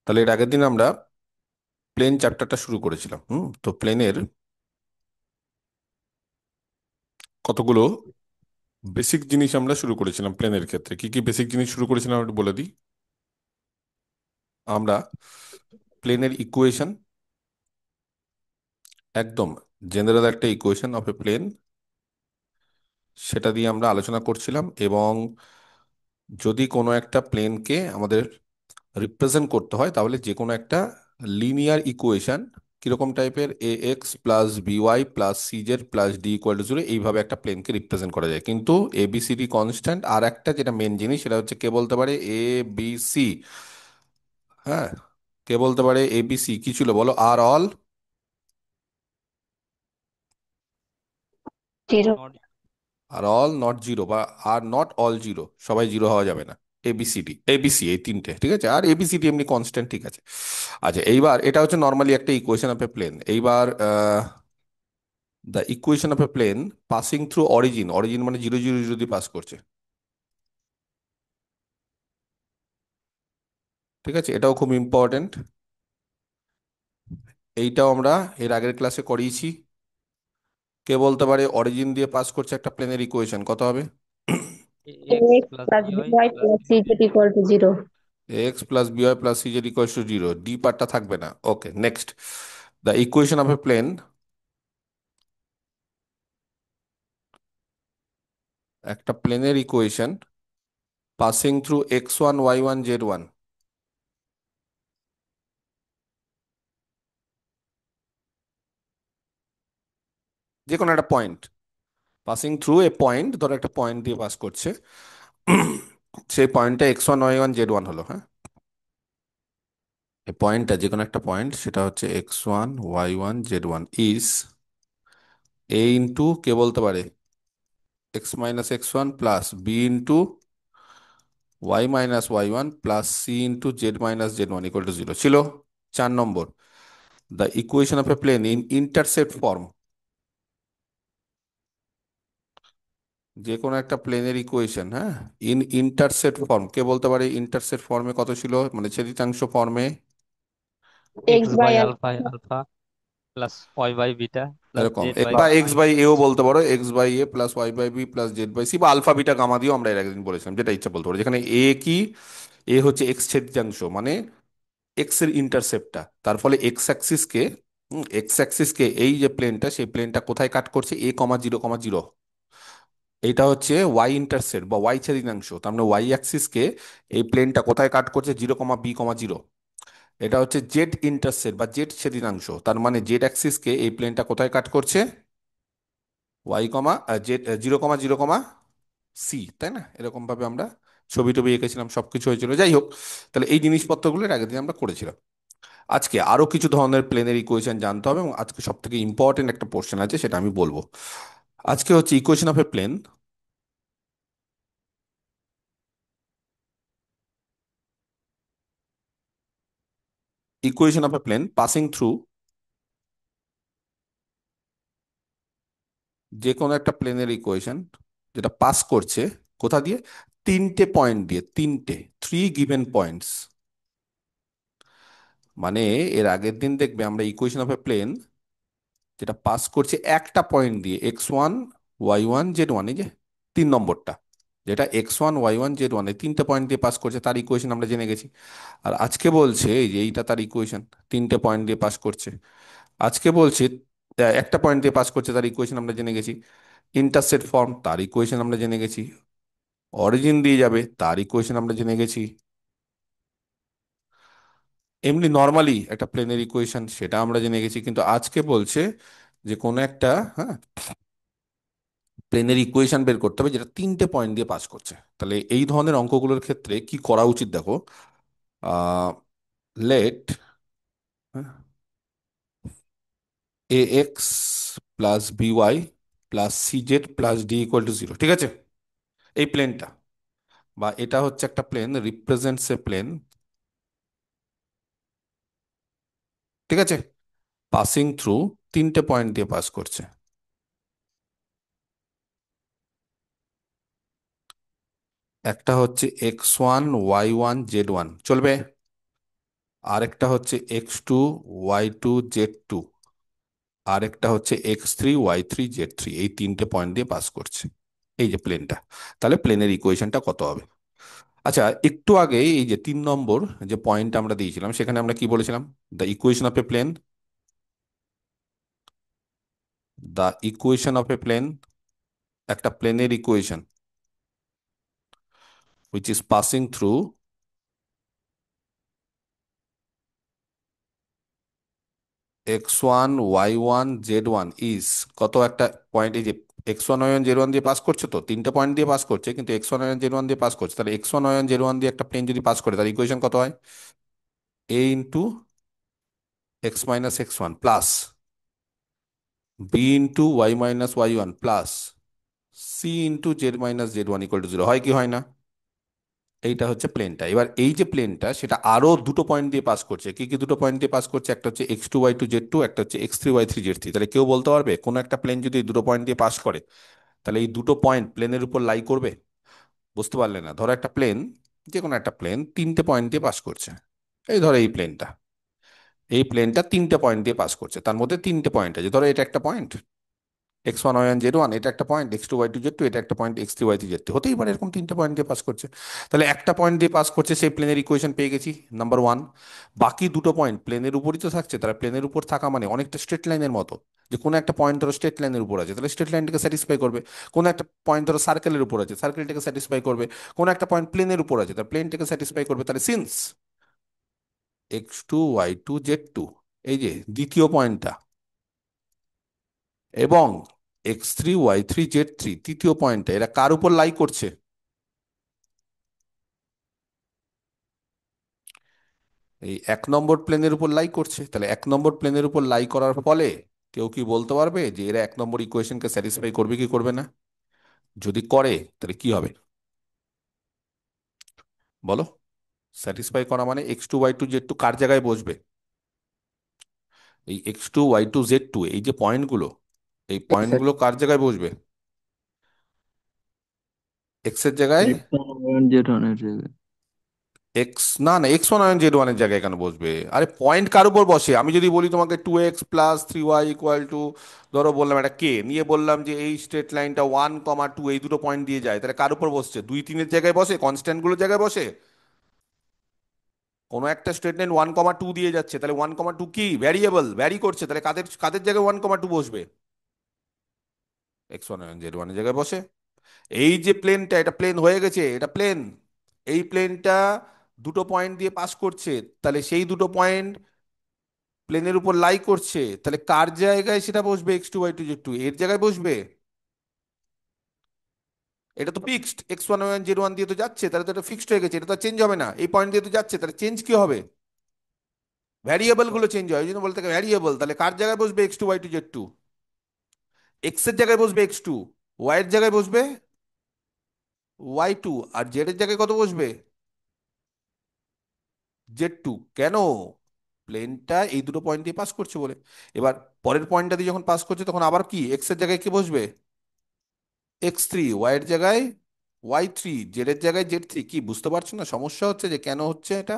তাহলে এর আগের দিন আমরা প্লেন চ্যাপ্টারটা শুরু করেছিলাম। তো প্লেনের কতগুলো বেসিক জিনিস আমরা শুরু করেছিলাম। প্লেনের ক্ষেত্রে কি কি বেসিক জিনিস শুরু করেছিলাম একটু বলে দিই। আমরা প্লেনের ইকুয়েশন, একদম জেনারেল একটা ইকুয়েশন অফ এ প্লেন, সেটা দিয়ে আমরা আলোচনা করছিলাম। এবং যদি কোনো একটা প্লেনকে আমাদের রিপ্রেজেন্ট করতে হয় তাহলে যে কোনো একটা লিনিয়ার ইকুয়েশন কিরকম টাইপের, A x plus by plus CZ plus D equal to zero, এইভাবে একটা প্লেনকে রিপ্রেজেন্ট করা যায়। কিন্তু এবিসিডি কনস্ট্যান্ট, আর একটা যেটা মেন জিনিস সেটা হচ্ছে কে বলতে পারে এ বি সি। হ্যাঁ, কে বলতে পারে এবিসি কি ছিল বলো? Are all, zero. Are all not zero, বা আর নট অল জিরো, সবাই জিরো হওয়া যাবে না। এবিসিডি এবিসি এই তিনটে, ঠিক আছে। আর এবিসিডি এমনি কনস্ট্যান্ট, ঠিক আছে। আচ্ছা, এইবার এটা হচ্ছে নর্মালি একটা ইকুয়েশন অফ এ প্লেন। এইবার the equation of a plane passing through origin, origin মানে জিরো জিরো জিরো দিয়ে পাস করছে, ঠিক আছে। এটাও খুব ইম্পর্টেন্ট। এইটাও আমরা এর আগের ক্লাসে করিয়েছি। কে বলতে পারে অরিজিন দিয়ে পাস করছে একটা প্লেনের ইকুয়েশন কত হবে? X X plus plus B Y B Y plus plus C C Z equal to zero. X plus by plus C Z equals to zero, D পার্টটা থাকবে না। Okay, next. The equation of a plane, একটা প্লেনের equation passing through X one Y one Z one, যে কোনো একটা point, passing through a point, ধরো একটা পয়েন্ট দিয়ে পাস করছে। সেই পয়েন্টটা X one Y one Z one হলো। হ্যাঁ, এই পয়েন্টটা যে কোনো একটা পয়েন্ট, সেটা হচ্ছে x one Y one Z one is A into কে বলতে পারে X minus X one plus B into Y minus Y one plus C into Z minus Z one equal to zero ছিল। 4 number, the equation of a plane in intercept form, যে কোনো একটা প্লেনের equation, হ্যাঁ, in intercept form, কে বলতে পারে intercept ফর্মে কত ছিল, মানে ছেদিতাংশ ফর্মে। X x by by alpha alpha. Alpha plus y by beta plus এরকম জেড বাই বা গামা এক্স বাই ইকুয়াল এও টু বলতে পারো, x by a plus y by b plus z by c, বা আলফা বিটা গামা দিয়েও আমরা এর একদিন বলেছিলাম, যেটা ইচ্ছা বলতে পারো। যেখানে এ কি, এ হচ্ছে এক্স ছেদিতাংশ, মানে এক্স এর ইন্টারসেপ্টটা। তার ফলে এক্স অ্যাক্সিসকে, এক্স অ্যাক্সিসকে এই যে প্লেনটা, সেই প্লেনটা কোথায় কাট করছে, এ কমা জিরো কমা জিরো। এটা হচ্ছে ওয়াই ইন্টারসেপ্ট বা ওয়াই ছেদিতাংশ। তার মানে ওয়াই অ্যাক্সিসকে এই প্লেনটা কোথায় কাট করছে, zero comma B comma zero. এটা হচ্ছে জেড ইন্টারসেপ্ট বা জেড ছেদিতাংশ। তার মানে জেড অ্যাক্সিসকে এই প্লেনটা কোথায় কাট করছে, Y comma Z, zero comma zero comma C, তাই না? এরকম ভাবে আমরা ছবি টবি এঁকেছিলাম, সবকিছু হয়েছিল। যাই হোক, তাহলে এই জিনিসপত্রগুলো এর আগের দিন আমরা করেছিলাম। আজকে আরো কিছু ধরনের প্লেনের ইকুয়েশন জানতে হবে, এবং আজকে সব থেকে ইম্পর্টেন্ট একটা পোর্শন আছে, সেটা আমি বলবো। আজকে হচ্ছে equation of a plane, equation of a plane passing through, যে কোনো একটা প্লেনের ইকুয়েশন যেটা পাস করছে কোথা দিয়ে, তিনটে পয়েন্ট দিয়ে, তিনটে, থ্রি গিভেন পয়েন্টস। মানে এর আগের দিন দেখবে আমরা ইকুয়েশন অফ এ প্লেন যেটা পাস করছে একটা পয়েন্ট দিয়ে, x one Y one Z one, এই যে 3 নম্বরটা, যেটা x one Y one Z one এই তিনটে পয়েন্ট দিয়ে পাস করছে, তার ইকুয়েশন আমরা জেনে গেছি। আর আজকে বলছে এই যে এইটা তার ইকুয়েশন, তিনটে পয়েন্ট দিয়ে পাস করছে। আজকে বলছে একটা পয়েন্ট দিয়ে পাস করছে, তার ইকুয়েশন আমরা জেনে গেছি। ইন্টারসেপ্ট ফর্ম, তার ইকুয়েশন আমরা জেনে গেছি। অরিজিন দিয়ে যাবে, তার ইকুয়েশন আমরা জেনে গেছি। এমনি নর্মালি একটা প্লেনের ইকুয়েশন, সেটা আমরা জেনে গেছি। কিন্তু আজকে বলছে যে কোনো একটা, হ্যাঁ, প্লেনের ইকুয়েশন বের করতে হবে যেটা তিনটে পয়েন্ট দিয়ে পাস করছে। তাহলে এই ধরনের অঙ্কগুলোর ক্ষেত্রে কি করা উচিত দেখো। Let a x plus by plus CZ plus D equal to zero, ঠিক আছে। এই প্লেনটা, বা এটা হচ্ছে একটা প্লেন, রিপ্রেজেন্টস এ প্লেন, ঠিক আছে, পাসিং থ্রু তিনটে পয়েন্ট দিয়ে পাস করছে। একটা হচ্ছে x one Y one Z one, চলবে। আরেকটা হচ্ছে x2 y2 z2, আরেকটা হচ্ছে x3 y3 z3, এই তিনটে পয়েন্ট দিয়ে পাস করছে এই যে প্লেনটা। তাহলে প্লেনের ইকুয়েশনটা কত হবে? আচ্ছা, একটু আগে এই যে 3 নম্বর যে পয়েন্ট আমরা দিয়েছিলাম, সেখানে আমরা কি বলেছিলাম? The equation of a plane, the equation of a plane, একটা প্লেনের equation which is passing through x1 y1 z1 is কত একটা পয়েন্ট, এই যে x1 y1 z1 দিয়ে পাস করছে, তো তিনটা পয়েন্ট দিয়ে পাস করছে, কিন্তু x1 y1 z1 দিয়ে পাস করছে, তাহলে x1 y1 z1 দিয়ে একটা প্লেন যদি পাস করে, তার ইকুয়েশন কত হয়? a into x minus x1 plus b into y minus y1 plus c into z minus z1 equal to zero, হয় কি হয় না? এইটা হচ্ছে প্লেনটা। এবার এই যে প্লেনটা, সেটা আরো দুটো পয়েন্ট দিয়ে পাস করছে। কি কি দুটো পয়েন্ট দিয়ে পাস করছে? একটা হচ্ছে x2 y2 z2, একটা হচ্ছে x3 y3 z3। তাহলে কেউ বলতে পারবে কোন একটা প্লেন যদি এই দুটো পয়েন্ট দিয়ে পাস করে, তাহলে এই দুটো পয়েন্ট প্লেনের উপর লাই করবে? বুঝতে পারলে না? ধরো একটা প্লেন, যে কোনো একটা প্লেন তিনটে পয়েন্ট দিয়ে পাস করছে। এই ধরো এই প্লেনটা তিনটে পয়েন্ট দিয়ে পাস করছে, তার মধ্যে তিনটে পয়েন্ট আছে। ধরো এটা একটা পয়েন্ট x1 y1 z1, এটা একটা পয়েন্ট x2 y2 z2, এটা একটা পয়েন্ট x3 y3 z3, হতেই পারে এরকম তিনটে পয়েন্ট দিয়ে পাস করছে। তাহলে একটা পয়েন্ট দিয়ে পাস করছে, সেই প্লেনের ইকুয়েশন পেয়ে গেছি, নাম্বার ওয়ান। বাকি দুটো পয়েন্ট প্লেনের উপরই তো থাকছে, তারা প্লেনের উপর থাকা মানে অনেকটা স্ট্রেট লাইনের মতো, যে কোনো একটা পয়েন্ট ধরো স্ট্রেট লাইনের উপর আছে, তাহলে স্ট্রেট লাইনটাকে স্যাটিসফাই করবে। কোনো একটা পয়েন্ট ধরো সার্কেলের উপর আছে, সার্কেলটাকে স্যাটিসফাই করবে। কোনো একটা পয়েন্ট প্লেনের উপর আছে, তার প্লেনটাকে স্যাটিসফাই করবে। তাহলে সিন্স x2 y2 z2, এই যে দ্বিতীয় পয়েন্টটা, এবং x3 y3 z3 তৃতীয় পয়েন্টটা, এরা কার উপর লাই করছে? এই 1 নম্বর প্লেনের উপর লাই করছে। তাহলে 1 নম্বর প্লেনের উপর লাই করার ফলে কেউ কি বলতে পারবে যে এরা 1 নম্বর ইকুয়েশনকে স্যাটিসফাই করবে কি করবে না? যদি করে তাহলে কি হবে বলো? স্যাটিসফাই করা মানে x2 y2 z2 কার জায়গায় বসবে? এই x2 y2 z2, এই যে পয়েন্টগুলো, এই পয়েন্টগুলো কার জায়গায় বসবে? এক্স এর জায়গায়। x1 y1 z1 এর জায়গায়। এক্স না না, x1 y1 z1 এর জায়গায় কেন বসবে? আরে পয়েন্ট কার উপর বসে? আমি যদি বলি তোমাকে 2x+3y ইকুয়াল টু, ধরো বললাম একটা কে নিয়ে, বললাম যে এই স্ট্রেট লাইনটা 1, 2 এই দুটো পয়েন্ট দিয়ে যায়, তাহলে কার উপর বসছে? 2, 3 এর জায়গায় বসে, কনস্ট্যান্ট গুলোর জায়গায় বসে। কোনো একটা স্ট্রেট লাইন 1, 2 দিয়ে যাচ্ছে, তাহলে 1, 2 কি ভ্যারিয়েবল, ভ্যারি করছে, তাহলে কাদের কাদের জায়গায় 1, 2 বসবে? x1 y1 z1 এর জায়গায় বসে। এই যে প্লেনটা, এটা প্লেন হয়ে গেছে, এটা প্লেন। এই প্লেনটা দুটো পয়েন্ট দিয়ে পাস করছে, তাহলে সেই দুটো পয়েন্ট প্লেনের উপর লাই করছে, তাহলে কার জায়গায় সেটা বসবে? x2 y2 z2 এর জায়গায় বসবে। এটা তো ফিক্সড, x1 y1 z1 দিয়ে তো যাচ্ছে, তাহলে তো এটা ফিক্সড হয়ে গেছে, এটা তো চেঞ্জ হবে না। এই পয়েন্ট দিয়ে তো যাচ্ছে, তাহলে চেঞ্জ কি হবে? ভ্যারিয়েবল গুলো চেঞ্জ হয়, ওই জন্য বলতে ভ্যারিয়েবল। তাহলে কার জায়গায় বসবে x2 y2 z2? এক্স এর জায়গায় বসবে x2, ওয়াই এর জায়গায় বসবে y2, আর জেড এর জায়গায় কত বসবে? z2। কেন? প্লেনটা এই দুটো পয়েন্ট দিয়ে পাস করছে বলে। এবার পরের পয়েন্টটা দিয়ে যখন পাস করছে, তখন আবার কি এক্স এর জায়গায় কি বসবে? x3, ওয়াই এর জায়গায় y3, জেড এর জায়গায় z3। কি বুঝতে পারছো না সমস্যা হচ্ছে যে কেন হচ্ছে এটা?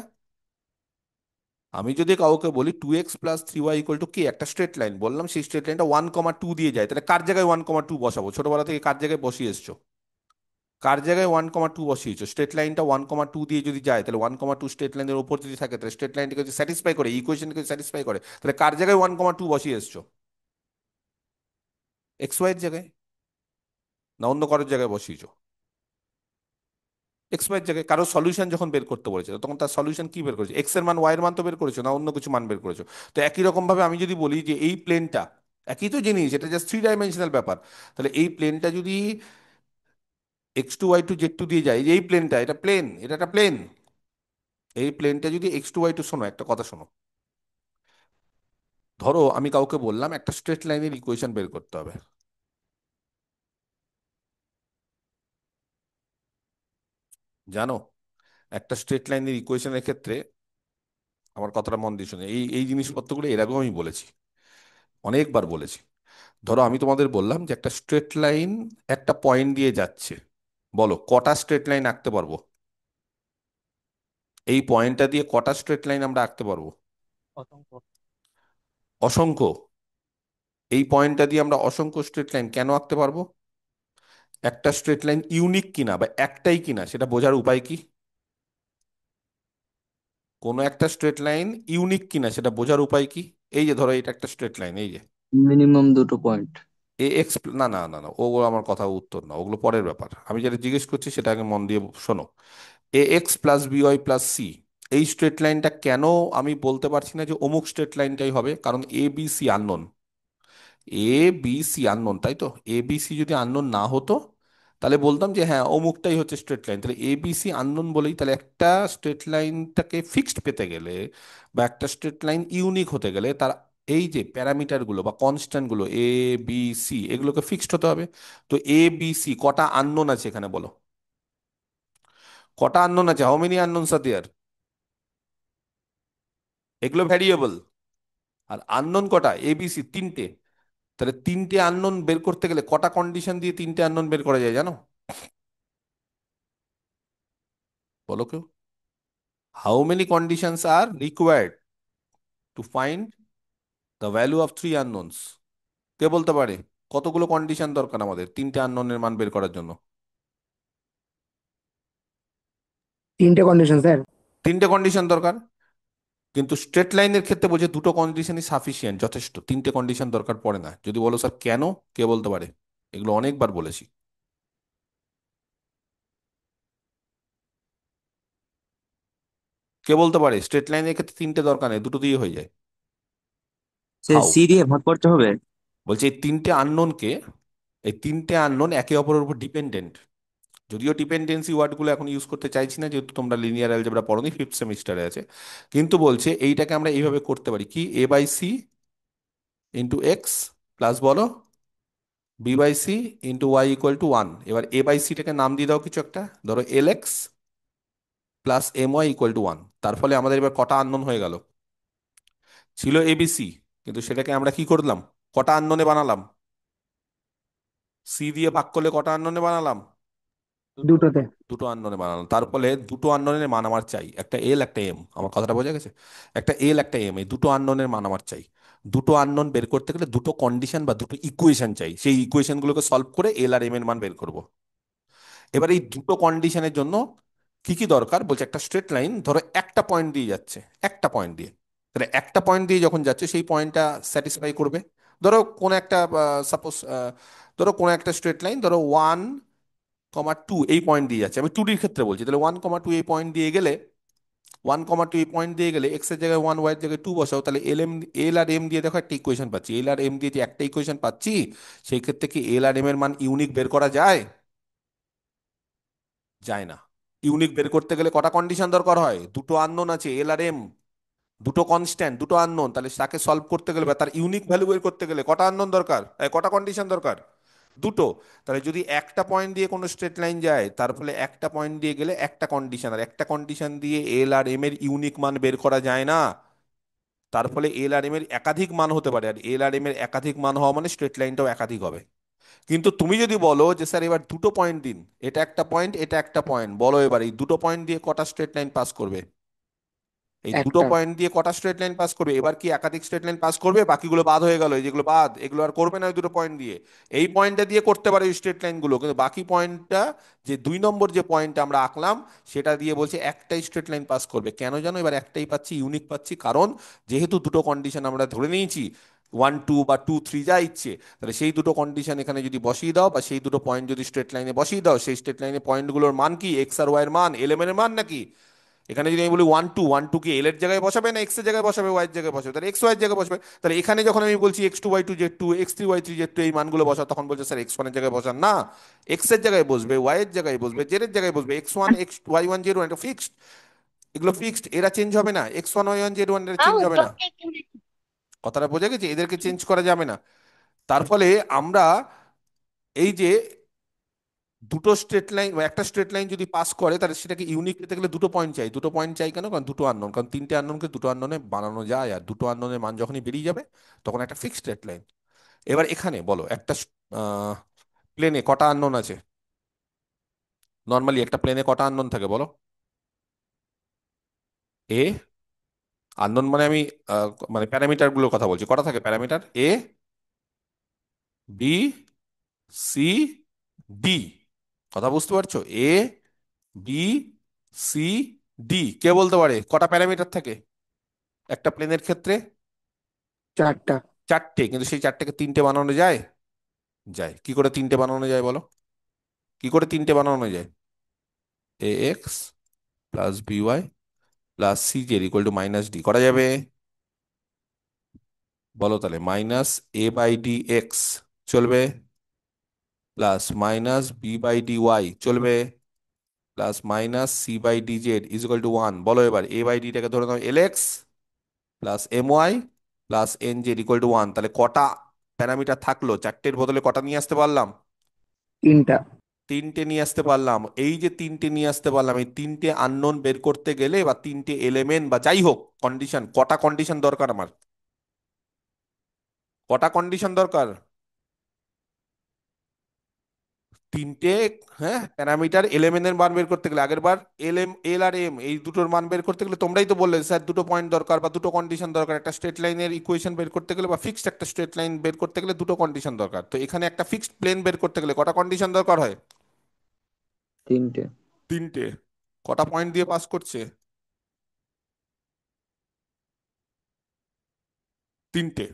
আমি যদি কাউকে বলি 2x+3y ইকুয়াল টু কি, একটা স্ট্রেট লাইন বললাম, সেই স্ট্রেট লাইনটা 1, 2 দিয়ে যায়, তাহলে কার জায়গায় 1, 2 বসাবো? ছোটবেলা থেকে কার জায়গায় বসিয়ে এসছো? কার জায়গায় 1, 2 বসিয়েছো? স্ট্রেট লাইনটা 1, 2 দিয়ে যদি যায়, তাহলে 1, 2 স্ট্রেট লাইনের উপর যদি থাকে, তাহলে স্ট্রেট লাইনটাকে যদি স্যাটিসফাই করে, ইকুয়েশনকে স্যাটিসফাই করে, তাহলে কার জায়গায় 1, 2 বসিয়ে এসছো? এক্স ওয়াই এর জায়গায়, না অন্য কারোর জায়গায় বসিয়েছো? এক্স ওয়াই এর জায়গায়। কারো সলিউশন যখন বের করতে বলেছে, তখন তার সলিউশন কি বের করেছে? এক্স এর মান, ওয়াই এর মান তো বের করেছো, না অন্য কিছু মান বের করেছো? তো একই রকম ভাবে আমি যদি বলি যে এই প্লেনটা, একই তো জিনিস, এটা জাস্ট 3 ডাইমেনশনাল ব্যাপার। তাহলে এই প্লেনটা যদি x2 y2 z2 দিয়ে যায়, এই যে এই প্লেনটা, এটা প্লেন, এটা একটা প্লেন। এই প্লেনটা যদি x2 y2, শোনো একটা কথা শোনো, ধরো আমি কাউকে বললাম একটা স্ট্রেট লাইনের ইকুয়েশন বের করতে হবে, জানো? একটা স্ট্রেট লাইনের ইকুয়েশনের ক্ষেত্রে, আমার কথাটা মন দিয়ে শুনে, এই এই জিনিসপত্রগুলো এর আগেও আমি বলেছি, অনেকবার বলেছি। ধরো আমি তোমাদের বললাম যে একটা স্ট্রেট লাইন একটা পয়েন্ট দিয়ে যাচ্ছে, বলো কটা স্ট্রেট লাইন আঁকতে পারবো? এই পয়েন্টটা দিয়ে কটা স্ট্রেট লাইন আমরা আঁকতে পারবো? অসংখ্য। অসংখ্য। এই পয়েন্টটা দিয়ে আমরা অসংখ্য স্ট্রেট লাইন কেন আঁকতে পারবো? একটা স্ট্রেট লাইন ইউনিক কিনা বা একটাই কিনা সেটা বোঝার উপায় কি? কোনো একটা স্ট্রেট লাইন ইউনিক কিনা সেটা বোঝার উপায় কি? এই যে ধরো এটা একটা স্ট্রেট লাইন, এই যে মিনিমাম দুটো পয়েন্ট। এ এক্স, না না না না, ওগুলো আমার কথা উত্তর না, ওগুলো পরের ব্যাপার। আমি যেটা জিজ্ঞেস করছি সেটা আগে মন দিয়ে শোনো। A x plus by plus C, এই স্ট্রেট লাইনটা কেন আমি বলতে পারছি না যে অমুক স্ট্রেট লাইনটাই হবে? কারণ এ বি সি আননোন। এ বি সি আননোন, তাই তো? এ বি সি যদি আননোন না হতো তাহলে বলতাম যে হ্যাঁ অমুকটাই হচ্ছে স্ট্রেট লাইন। তাহলে এ বি সি আননোন বলেই তাহলে একটা স্ট্রেট লাইনটাকে ফিক্সড পেতে গেলে বা একটা স্ট্রেট লাইন ইউনিক হতে গেলে তার এই যে প্যারামিটারগুলো বা কনস্ট্যান্টগুলো এ বি সি এগুলোকে ফিক্সড হতে হবে। তো এ বি সি কটা আননোন আছে এখানে বলো? কটা আননোন আছে? হাউ মেনি আননোনস আর দেয়ার? এগুলো ভ্যারিয়েবল। আর আননোন কটা? এ বি সি তিনটে। তাহলে তিনটে আননোন বের করতে গেলে কটা কন্ডিশন দিয়ে তিনটে আননোন বের করা যায় জানো? বলো কেউ। How many conditions are required to find the value of three unknowns? কে বলতে পারে কতগুলো কন্ডিশন দরকার আমাদের তিনটে আননোনের মান বের করার জন্য? তিনটে কন্ডিশন স্যার। তিনটে কন্ডিশন দরকার। কিন্তু স্ট্রেট লাইনের ক্ষেত্রে বলছে দুটো কন্ডিশনই সাফিসিয়েন্ট, যথেষ্ট, তিনটে কন্ডিশন দরকার পড়ে না। যদি বলো স্যার কেন, কে বলতে পারে? এগুলো অনেকবার বলেছি। কে বলতে পারে স্ট্রেট লাইনের ক্ষেত্রে তিনটে দরকার নেই, দুটো দিয়ে হয়ে যায়? Say how? সি দিয়ে ভাগ করতে হবে। বলছে এই তিনটে আননোনকে, এই তিনটে আননোন একে অপরের উপর ডিপেন্ডেন্ট। যদিও ডিপেন্ডেন্সি ওয়ার্ডগুলো এখন ইউজ করতে চাইছি না, যেহেতু তোমরা লিনিয়ার অ্যালজেব্রা পড়োনি, ফিফথ সেমিস্টারে আছে। কিন্তু বলছে এইটাকে আমরা এইভাবে করতে পারি কি, A by C into X plus বলো B by C into Y equal to one. এবার এ বাই সিটাকে নাম দিয়ে দাও কিছু একটা, ধরো L x plus M Y equal to one. তার ফলে আমাদের এবার কটা আননোন হয়ে গেল? ছিল এবিসি, কিন্তু সেটাকে আমরা কি করলাম, কটা আননোনে বানালাম? সি দিয়ে ভাগ করলে কটা আননোনে বানালাম? দুটো। দুটোতে। দুটো আননোনে বানালাম। তার ফলে দুটো আননোনের মান আমার চাই, একটা এল একটা এম। আমার কথাটা বোঝা গেছে? একটা এল একটা এম, এই দুটো আননোনের মান আমার চাই। দুটো আননোন বের করতে গেলে দুটো কন্ডিশন বা দুটো ইকুয়েশন চাই, সেই ইকুয়েশনগুলোকে সলভ করে এল আর এম এর মান বের করব। এবার এই দুটো কন্ডিশনের জন্য কি কি দরকার বলছে, একটা স্ট্রেট লাইন ধরো একটা পয়েন্ট দিয়ে যাচ্ছে, একটা পয়েন্ট দিয়ে। তাহলে একটা পয়েন্ট দিয়ে যখন যাচ্ছে সেই পয়েন্টটা স্যাটিসফাই করবে। ধরো কোন একটা, সাপোজ ধরো কোন একটা স্ট্রেট লাইন, ধরো 1,2 এই পয়েন্ট দিয়ে যাচ্ছে, আমি 2D ক্ষেত্রে বলছি। তাহলে 1,2 এই পয়েন্ট দিয়ে গেলে, 1,2 এই পয়েন্ট দিয়ে গেলে এক্স এর জায়গায় 1, ওয়াই এর জায়গায় 2 বসাও, তাহলে এল আর এম দিয়ে দেখো একটা ইকুয়েশন পাচ্ছি। এল আর এম দিয়ে যে একটা ইকুয়েশন পাচ্ছি, সেই ক্ষেত্রে কি এল আর এম এর মান ইউনিক বের করা যায়? যায় না। ইউনিক বের করতে গেলে কটা কন্ডিশন দরকার হয়? দুটো আননোন আছে এল আর এম, দুটো কনস্ট্যান্ট, দুটো আননোন। তাহলে তাকে সলভ করতে গেলে বা তার ইউনিক ভ্যালু বের করতে গেলে কটা আননোন দরকার, কটা কন্ডিশন দরকার? দুটো। তাহলে যদি একটা পয়েন্ট দিয়ে কোনো স্ট্রেট লাইন যায়, তার ফলে একটা পয়েন্ট দিয়ে গেলে একটা কন্ডিশন, আর একটা কন্ডিশন দিয়ে এল আর এম এর ইউনিক মান বের করা যায় না। তার ফলে এল আর এম এর একাধিক মান হতে পারে, আর এল আর এম এর একাধিক মান হওয়া মানে স্ট্রেট লাইনটাও একাধিক হবে। কিন্তু তুমি যদি বলো যে স্যার এবার দুটো পয়েন্ট দিন, এটা একটা পয়েন্ট এটা একটা পয়েন্ট, বলো এবার এই দুটো পয়েন্ট দিয়ে কটা স্ট্রেট লাইন পাস করবে? এই দুটো একটা। পয়েন্ট দিয়ে কটা স্ট্রেট লাইন পাস করবে? এবার কি একাধিক স্ট্রেট লাইন পাস করবে? বাকিগুলো বাদ হয়ে গেল, এই যেগুলো বাদ এগুলো আর করবে না ওই দুটো পয়েন্ট দিয়ে। এই পয়েন্টটা দিয়ে করতে পারে ওই স্ট্রেট লাইনগুলো, কিন্তু বাকি পয়েন্টটা, যে 2 নম্বর যে পয়েন্টটা আমরা আঁকলাম, সেটা দিয়ে বলছে একটাই স্ট্রেট লাইন পাস করবে। কেন জানো? এবার একটাই পাচ্ছি, ইউনিক পাচ্ছি, কারণ যেহেতু দুটো কন্ডিশন আমরা ধরে নিয়েছি, 1, 2 বা 2, 3 যা ইচ্ছে, তাহলে সেই দুটো কন্ডিশন এখানে যদি বসিয়ে দাও বা সেই দুটো পয়েন্ট যদি স্ট্রেট লাইনে বসিয়ে দাও, সেই স্ট্রেট লাইনে পয়েন্টগুলোর মান কি, এক্স আর ওয়াই এর মান, এলিমেন্টের এর মান নাকি? এখানে যদি আমি বলি 1, 2, 1, 2 কি এল এর জায়গায় বসাবে না এক্স এর জায়গায় বসাবে, ওয়াই এর জায়গায় বসাবে? তাহলে এক্স ওয়াই এর জায়গায় বসাবে। তাহলে এখানে যখন আমি বলছি X2, Y2, Z2, X3, Y3, Z2 এই মানগুলো বসা, তখন বলছে স্যার X1 এর জায়গায় বসান না, এক্স এর জায়গায় বসবে, ওয়াই এর জায়গায় বসবে, জেড এর জায়গায় বসবে। X1 X Y1 Z1 এটা ফিক্সড, এগুলো ফিক্সড, এরা চেঞ্জ হবে না। X1 Y1 Z1 এরা চেঞ্জ হবে না। কথাটা বোঝা গেছে? এদেরকে চেঞ্জ করা যাবে না। তার ফলে আমরা এই যে দুটো স্ট্রেট লাইন বা একটা স্ট্রেট লাইন যদি পাস করে, তাহলে সেটাকে ইউনিক পেতে গেলে দুটো পয়েন্ট চাই। দুটো পয়েন্ট চাই কেন? কারণ দুটো আননোন, কারণ তিনটে আননোনকে দুটো আননোনে বানানো যায়, আর দুটো আননোনের মান যখনই বেরিয়ে যাবে তখন একটা ফিক্সড স্ট্রেট লাইন। এবার এখানে বলো একটা প্লেনে কটা আননোন আছে? নর্মালি একটা প্লেনে কটা আননোন থাকে বলো? এ আননোন মানে আমি আহ, মানে প্যারামিটার গুলোর কথা বলছি, কটা থাকে প্যারামিটার? এ, বি, সি, ডি। কথা বুঝতে পারছো? এ, বি, সি, ডি। কে বলতে পারে কটা প্যারামিটার থাকে একটা প্লেনের ক্ষেত্রে? 4টা। চারটে, কিন্তু সেই চারটেকে তিনটে বানানো যায়? যায়। কি করে তিনটে বানানো যায় বলো? কি করে তিনটে বানানো যায়? A x plus B Y plus C Z equal to minus D করা যাবে? বলো তাহলে। Minus A by D X চলবে, plus minus B by D Y চলবে, plus minus C by D Z is equal to one. বলো এবার, A by ডিটাকে ধরে নাও L x plus M Y plus N Z equal to one. তাহলে কটা parameter থাকলো? চারটের বদলে কটা নিয়ে আসতে পারলাম? 3টা। তিনটে নিয়ে আসতে পারলাম। এই যে তিনটে নিয়ে আসতে পারলাম, এই তিনটে আননোন বের করতে গেলে বা তিনটে এলিমেন্ট বা যাই হোক কন্ডিশন, কটা কন্ডিশন দরকার আমার? কটা কন্ডিশন দরকার? তিনটে। হ্যাঁ, প্যারামিটার এলিমেন্টের মান বের করতে গেলে আগের বার এল আর এম এই দুটোর মান বের করতে গেলে তোমরাই তো বললে স্যার দুটো পয়েন্ট দরকার বা দুটো কন্ডিশন দরকার। একটা স্ট্রেট লাইনের ইকুয়েশন বের করতে গেলে বা ফিক্সড একটা স্ট্রেট লাইন বের করতে গেলে দুটো কন্ডিশন দরকার। তো এখানে একটা ফিক্সড প্লেন বের করতে গেলে কটা কন্ডিশন দরকার হয়? 3টে। তিনটে। কটা পয়েন্ট দিয়ে পাস করছে? তিনটে।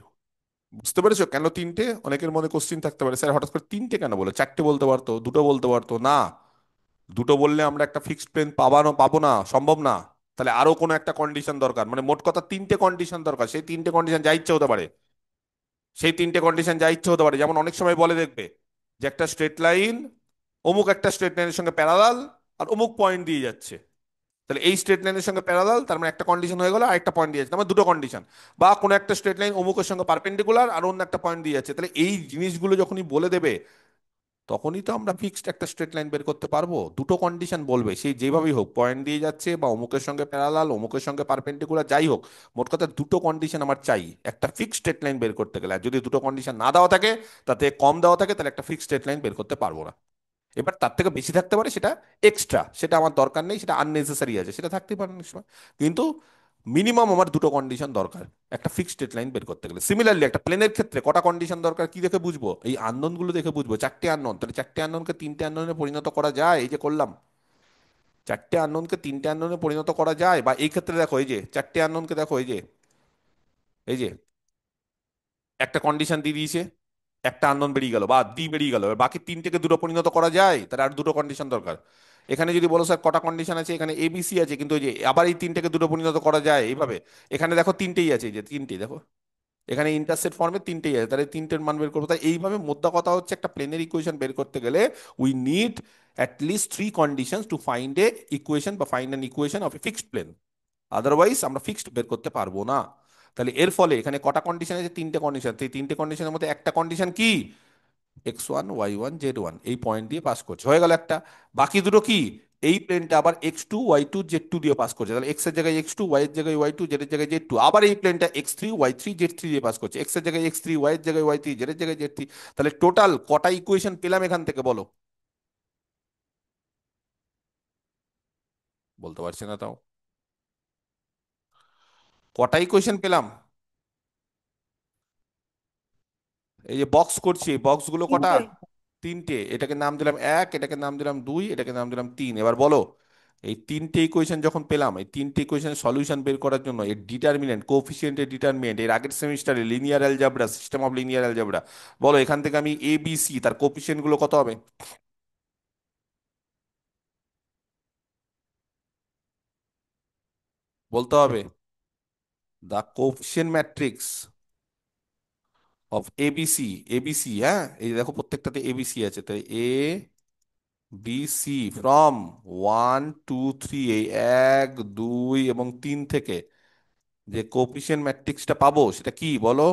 বুঝতে পেরেছো কেন তিনটে? অনেকের মনে কোশ্চিন থাকতে পারে, স্যার হঠাৎ করে তিনটে কেন বলে? চারটে বলতে পারতো, দুটো বলতে পারতো না। দুটো বললে আমরা একটা ফিক্সড প্লেন পাবো না, সম্ভব না। তাহলে আরো কোনো একটা কন্ডিশন দরকার, মানে মোট কথা তিনটে কন্ডিশন দরকার। সেই তিনটে কন্ডিশন যা ইচ্ছে হতে পারে। সেই তিনটে কন্ডিশন যা ইচ্ছে হতে পারে, যেমন অনেক সময় বলে দেখবে যে একটা স্ট্রেট লাইন অমুক একটা স্ট্রেট লাইনের সঙ্গে প্যারালাল আর অমুক পয়েন্ট দিয়ে যাচ্ছে। তাহলে এই স্ট্রেট লাইনের সঙ্গে প্যারালাল, তার মানে একটা কন্ডিশন হয়ে গেল, আর একটা পয়েন্ট দিয়ে যাচ্ছে, তার মানে দুটো কন্ডিশন। বা কোনো একটা স্ট্রেট লাইন অমুকের সঙ্গে পারপেন্ডিকুলার আর অন্য একটা পয়েন্ট দিয়ে যাচ্ছে। তাহলে এই জিনিসগুলো যখনই বলে দেবে তখনই তো আমরা ফিক্সড একটা স্ট্রেট লাইন বের করতে পারবো। দুটো কন্ডিশন বলবে, সেই যেভাবেই হোক, পয়েন্ট দিয়ে যাচ্ছে বা অমুকের সঙ্গে প্যারালাল অমুকের সঙ্গে পারপেন্ডিকুলার যাই হোক, মোট কথা দুটো কন্ডিশন আমার চাই একটা ফিক্সড স্ট্রেট লাইন বের করতে গেলে। আর যদি দুটো কন্ডিশন না দেওয়া থাকে, তাতে কম দেওয়া থাকে, তাহলে একটা ফিক্সড স্ট্রেট লাইন বের করতে পারবো না। এবার তার থেকে বেশি থাকতে পারে, সেটা এক্সট্রা, সেটা আমার দরকার নেই, সেটা আননেসেসারি আছে, সেটা থাকতে পারে অনেক সময়। কিন্তু মিনিমাম আমার দুটো কন্ডিশন দরকার একটা ফিক্সড ডেড লাইন বের করতে গেলে। সিমিলারলি একটা প্লেনের ক্ষেত্রে কটা কন্ডিশন দরকার কি দেখে বুঝবো? এই আননোন গুলো দেখে বুঝবো। চারটে আননোন, তাহলে চারটে আননোনকে তিনটে আননোনে পরিণত করা যায়, এই যে করলাম। চারটে আননোনকে তিনটে আননোনে পরিণত করা যায়। বা এই ক্ষেত্রে দেখো, এই যে চারটে আননোনকে দেখো, এই যে একটা কন্ডিশন দিয়ে দিয়েছে, একটা আননোন বেরিয়ে গেল বা ডি বেরিয়ে গেল, এবার বাকি তিনটেকে দুটো পরিণত করা যায়, তার আর দুটো কন্ডিশন দরকার। এখানে যদি বলো স্যার কটা কন্ডিশন আছে, এখানে এবিসি আছে, কিন্তু ওই যে আবার এই তিনটেকে দুটো পরিণত করা যায় এইভাবে। এখানে দেখো তিনটেই আছে, এই যে তিনটেই দেখো, এখানে ইন্টারসেট ফর্মে তিনটেই আছে, তাহলে তিনটের মান বের করবো। তাই এইভাবে মোদ্দা কথা হচ্ছে একটা প্লেনের ইকুয়েশন বের করতে গেলে we need at least three conditions to find a equation বা find an equation of a fixed plane. Otherwise আমরা ফিক্সড বের করতে পারবো না। তাহলে এর ফলে এখানে কটা কন্ডিশন আছে? তিনটে কন্ডিশন। এই তিনটে কন্ডিশনের মধ্যে একটা কন্ডিশন কি? X1 Y1 Z1 এই পয়েন্ট দিয়ে পাস করছে, হয়ে গেল একটা। বাকি দুটো কি? এই প্লেনটা আবার X2 Y2 Z2 দিয়ে পাস করছে, তাহলে এক্স এর জায়গায় X2, ওয়াই এর জায়গায় ওয়াই টু, জেড এর জায়গায় Z2। আবার এই প্লেনটা X3 Y3 Z3 দিয়ে পাস করছে, এক্স এর জায়গায় X3, ওয়াই এর জায়গায় ওয়াই থ্রি, জেড এর জায়গায় Z3। তাহলে টোটাল কটা ইকুয়েশন পেলাম এখান থেকে বলো? বলতে পারছি না তাও। কটা ইকুয়েশন পেলাম? এই যে বক্স করছি, এই বক্সগুলো কটা? 3টে। তিনটে। এটাকে নাম দিলাম এক, এটাকে নাম দিলাম দুই, এটাকে নাম দিলাম তিন। এবার বলো, এই তিনটে ইকুয়েশন যখন পেলাম, এই তিনটে ইকুয়েশনের সলিউশন বের করার জন্য এর ডিটারমিনেন্ট, কোফিসিয়েন্টের ডিটারমিনেন্ট, এর আগের সেমিস্টারে linear algebra, system of linear algebra, বলো এখান থেকে আমি এ বি সি তার কোফিসিয়েন্ট গুলো কত হবে? বলতে হবে। The coefficient matrix of ABC, ABC, হ্যাঁ এই যে দেখো প্রত্যেকটাতে এবিসি আছে, তাই এ বি সি ফ্রম 1 2 3, এই এক দুই এবং তিন থেকে যে কোফিসিয়েন্ট ম্যাট্রিক্সটা পাবো সেটা কি বলো?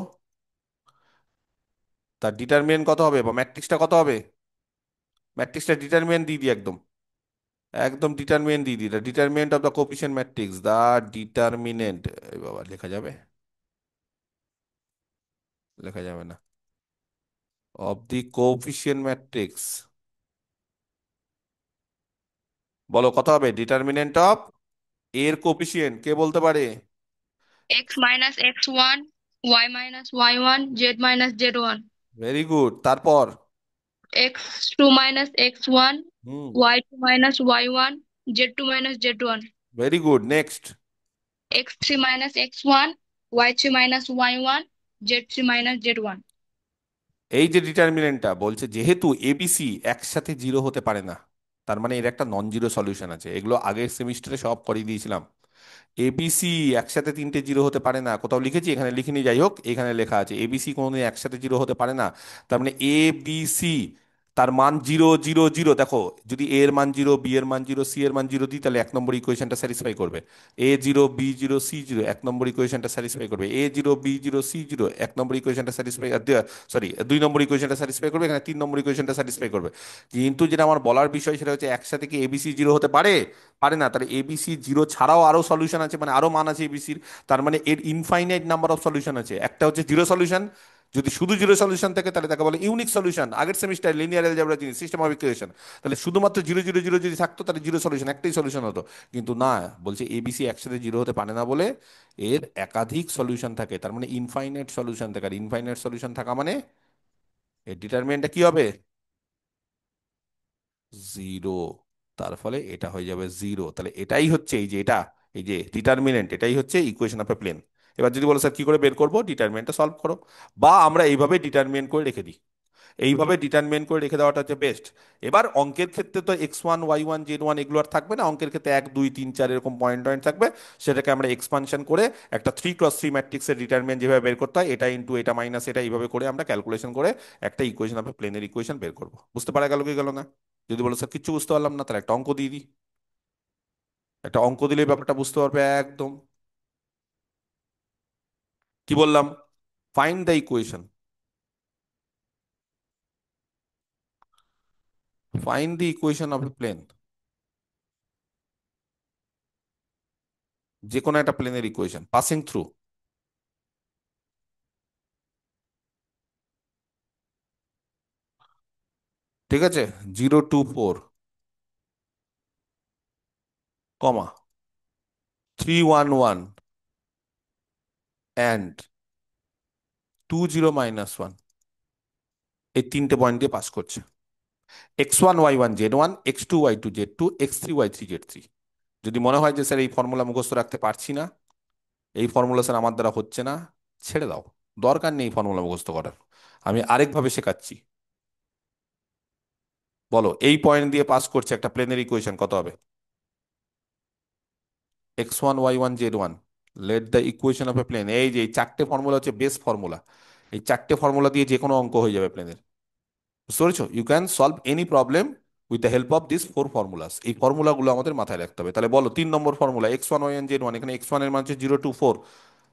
তার ডিটারমিনেন্ট কত হবে বা ম্যাট্রিক্সটা কত হবে? ম্যাট্রিক্সটা ডিটারমিনেন্ট দিয়ে দিই একদম, একদম ডিটারমিনেন্ট দিয়ে দিই। Determinant of the coefficient matrix, the determinant, এই বাবা লেখা যাবে? লেখা যাবে না। অফ দি কোফিসিয়েন্ট ম্যাট্রিক্স, বলো কত হবে ডিটারমিনেন্ট অফ এর কোফিসিয়েন্ট কে বলতে পারে? x minus x1, y minus y1, z minus z1, very good, তারপর? x2 minus x1, হুম, y2 minus y1, z2 minus z1, very good, next. x3 minus x1, y3 minus y1, z3 minus z1. এই যে ডিটারমিনেন্টটা বলছে যেহেতু ABC একসাথে zero হতে পারে না, তার মানে এর একটা নন জিরো সলিউশন আছে। এগুলো আগের সেমিস্টারে সব করিয়ে দিয়েছিলাম। এবিসি একসাথে তিনটে জিরো হতে পারে না, কোথাও লিখেছি, এখানে লিখিনি, যাই হোক এখানে লেখা আছে এবিসি কোনোদিন একসাথে জিরো হতে পারে না। তার মানে এ বি সি তার মান জিরো জিরো জিরো। দেখো, যদি এ এর মান জিরো, বি এর মান জিরো, সি এর মান জিরো দিই, তাহলে এক নম্বর ইকুয়েশনটা স্যাটিসফাই করবে। A zero, B zero, C zero, এক নম্বর ইকুয়েশনটা স্যাটিসফাই করবে। A zero, B zero, C zero, এক নম্বর ইকুয়েশনটা স্যাটিসফাই, সরি, দুই নম্বর ইকুয়েশনটা স্যাটিসফাই করবে, এখানে তিন নম্বর ইকুয়েশনটা স্যাটিসফাই করবে। কিন্তু যেটা আমার বলার বিষয় সেটা হচ্ছে একসাথে কি এবিসি জিরো হতে পারে? পারে না। তাহলে এবিসি জিরো ছাড়াও আরো সলিউশন আছে, মানে আরো মান আছে এবিসির। তার মানে এর ইনফাইনাইট নাম্বার অফ সলিউশন আছে। একটা হচ্ছে জিরো সলিউশন, যদি শুধু জিরো সলিউশন থাকে তাহলে তাকে বলে ইউনিক সলিউশন। আগের সেমিস্টার লিনিয়ার অ্যালজেব্রা জিনিস, সিস্টেম অফ ইকুয়েশন, তাহলে শুধুমাত্র জিরো জিরো জিরো যদি থাকতো তাহলে জিরো সলিউশন, একটাই সলিউশন হতো। কিন্তু না, বলছে এবিসি একসাথে জিরো হতে পারে না বলে এর একাধিক সলিউশন থাকে, তার মানে ইনফাইনাইট সলিউশন থাকে। আর ইনফাইনাইট সলিউশন থাকা মানে এর ডিটারমিনেন্টটা কি হবে? জিরো। তার ফলে এটা হয়ে যাবে জিরো। তাহলে এটাই হচ্ছে এই যে এটা, এই যে ডিটারমিনেন্ট, এটাই হচ্ছে ইকুয়েশন অফ এ প্লেন। এবার যদি বলো স্যার কি করে বের করবো, ডিটারমিনেন্টটা সলভ করো। বা আমরা এইভাবে ডিটারমিনেন্ট করে রেখে দিই, এইভাবে ডিটারমিনেন্ট করে রেখে দেওয়াটা হচ্ছে বেস্ট। এবার অঙ্কের ক্ষেত্রে তো x1 y1 z1 এগুলো আর থাকবে না। অঙ্কের ক্ষেত্রে 1 2 3 4 এরকম পয়েন্ট পয়েন্ট থাকবে। সেটাকে আমরা এক্সপানশন করে একটা 3 × 3 ম্যাট্রিক্সের ডিটারমিনেন্ট যেভাবে বের করতে হয়, এটা ইন্টু এটা মাইনাস এটা, এইভাবে করে আমরা ক্যালকুলেশন করে একটা ইকুয়েশন অফ প্লেনের ইকুয়েশন বের করবো। বুঝতে পারা গেল কি গেল না? যদি বলো স্যার কিচ্ছু বুঝতে পারলাম না, তাহলে একটা অঙ্ক দিয়ে দিই। একটা অঙ্ক দিলে ব্যাপারটা বুঝতে পারবে একদম। কি বললাম? Find the equation, find the equation of a plane, যে কোনো একটা প্লেনের ইকুয়েশন পাসিং থ্রু। ঠিক আছে? 0 2 4, কমা, 3 1 1 অ্যান্ড 2 0 - 1, এই তিনটে পয়েন্ট দিয়ে পাস করছে। x1 y1 z1, x2 y2 z2, x3 y3 z3। যদি মনে হয় যে স্যার এই ফর্মুলা মুখস্থ রাখতে পারছি না, এই ফর্মুলা স্যার আমার দ্বারা হচ্ছে না, ছেড়ে দাও, দরকার নেই ফর্মুলা মুখস্থ করার। আমি আরেকভাবে শেখাচ্ছি। বলো, এই পয়েন্ট দিয়ে পাস করছে একটা প্লেনের ইকুয়েশন, কত হবে? x1 y1 z1, let the equation of a plane. এই যে এই চারটে ফর্মুলা হচ্ছে বেস ফর্মুলা। এই চারটে ফর্মুলা দিয়ে যে কোনো অঙ্ক হয়ে যাবে প্লেনের। বুঝতে পেরেছো? You can solve any problem with the help of this four formulas. এই ফর্মুলাগুলো আমাদের মাথায় রাখতে হবে। তাহলে বলো 3 নম্বর ফর্মুলা, x1 y1 z1, এখানে x1 এর মান হচ্ছে 0 2 4।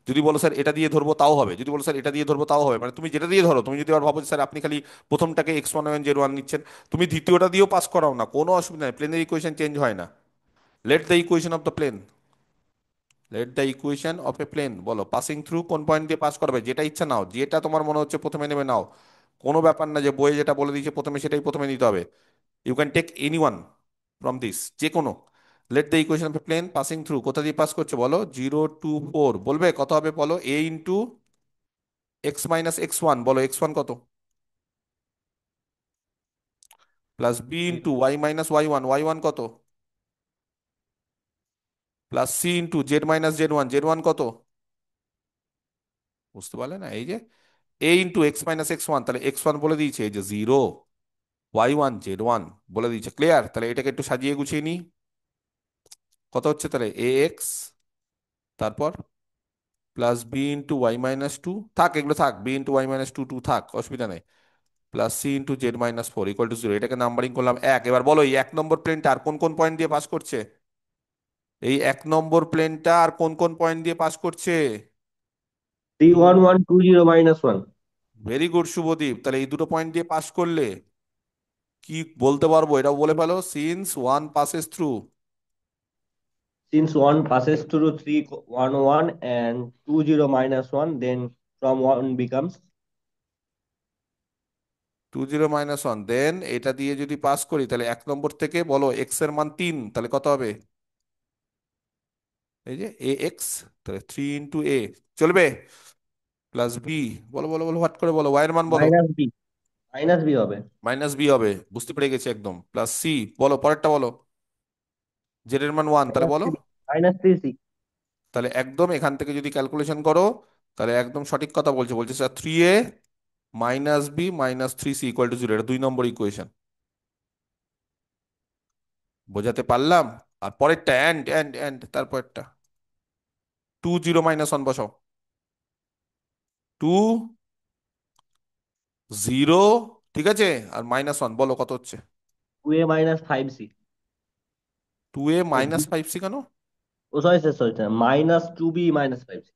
যদি বলো স্যার এটা দিয়ে ধরবো তাও হবে, যদি বলো স্যার এটা দিয়ে ধরবো তাও হবে, মানে তুমি যেটা দিয়ে ধরো। তুমি যদি আবার ভাবো যে, স্যার আপনি খালি প্রথমটাকে x1 y1 z1 নিচ্ছেন, তুমি দ্বিতীয়টা দিয়েও পাস করাও না, কোনো অসুবিধা নেই, প্লেনের ইকুয়েশন চেঞ্জ হয় না। Let the equation of the plane, let the equation of a plane. বলো পাসিং থ্রু কোন পয়েন্ট দিয়ে পাস করবে, যেটা ইচ্ছা নাও, যেটা তোমার মনে হচ্ছে প্রথমে নেবে নাও। কোনো ব্যাপার না যে বইয়ে যেটা বলে দিয়েছে প্রথমে সেটাই প্রথমে নিতে হবে। You can take any one from this, যে কোনো। Let the equation of a plane passing through, কোথা দিয়ে পাস করছে বলো? 0 2 4। বলবে কত হবে বলো? এ ইন্টু x - x1, বলো x1 কত? Plus B into y - y1 কত? Plus C into z - z1 কত? বুঝতে পারলে না? এই যে এ ইন্টু x - x1, তাহলে x1 বলে দিয়েছে এই যে 0, y1 z1 বলে দিয়েছে। ক্লিয়ার? তাহলে এটাকে একটু সাজিয়ে গুছিয়ে নিই। কত হচ্ছে তাহলে? এ এক্স, তারপর প্লাস বি ইন্টু y - 2, থাক এগুলো থাক, বি ইন্টু y - 2 থাক, অসুবিধা নেই। Plus C into z - 4 equal to 0। এটাকে নাম্বারিং করলাম 1। এবার বলো এই 1 নম্বর প্লেনটা আর কোন কোন পয়েন্ট দিয়ে পাস করছে? এই 1 নম্বর প্লেনটা আর কোন কোন পয়েন্ট দিয়ে পাস করছে? 3 1 1 2 0 - 1। Very good Shubhadeep. তাহলে এই দুটো পয়েন্ট দিয়ে পাস করলে কি বলতে পারবো? এটাও বলে ফেলো, since one passes through. Since 1 passes through 3 1 1 and 2 0 - 1, then from 1 becomes 2 0 - 1, দেন এটা দিয়ে যদি পাস করি তাহলে 1 নম্বর থেকে বলো এক্স এর মান 3, তাহলে কত হবে? এই যে এ এক্স, তাহলে 3 × a চলবে, প্লাস বি, বলো বলো বলো, হট করে বলো, ওয়াই এর মান বলো। মাইনাস বি, মাইনাস বি হবে। মাইনাস বি হবে, বুঝতে পেরে গেছি একদম। প্লাস সি, বলো পরেরটা বলো। জেড এর মান 1, তাহলে মাইনাস বলো। Three, minus three c. তাহলে একদম এখান থেকে যদি ক্যালকুলেশন করো, তাহলে একদম সঠিক কথা বলছে, বলছে sir 3a minus b minus 3c equal to 0, এটা 2 নম্বর ইকুয়েশন। বোঝাতে পারলাম? আর পরেরটা অ্যান্ড অ্যান্ড অ্যান্ড, তারপরটা 2 0 - 1 বসাও। 2 0, ঠিক আছে, আর -1 বলো কত হচ্ছে। 2a minus five C. 2a minus 5c কেন ও sorry sir, sorry sir, minus two B minus five C.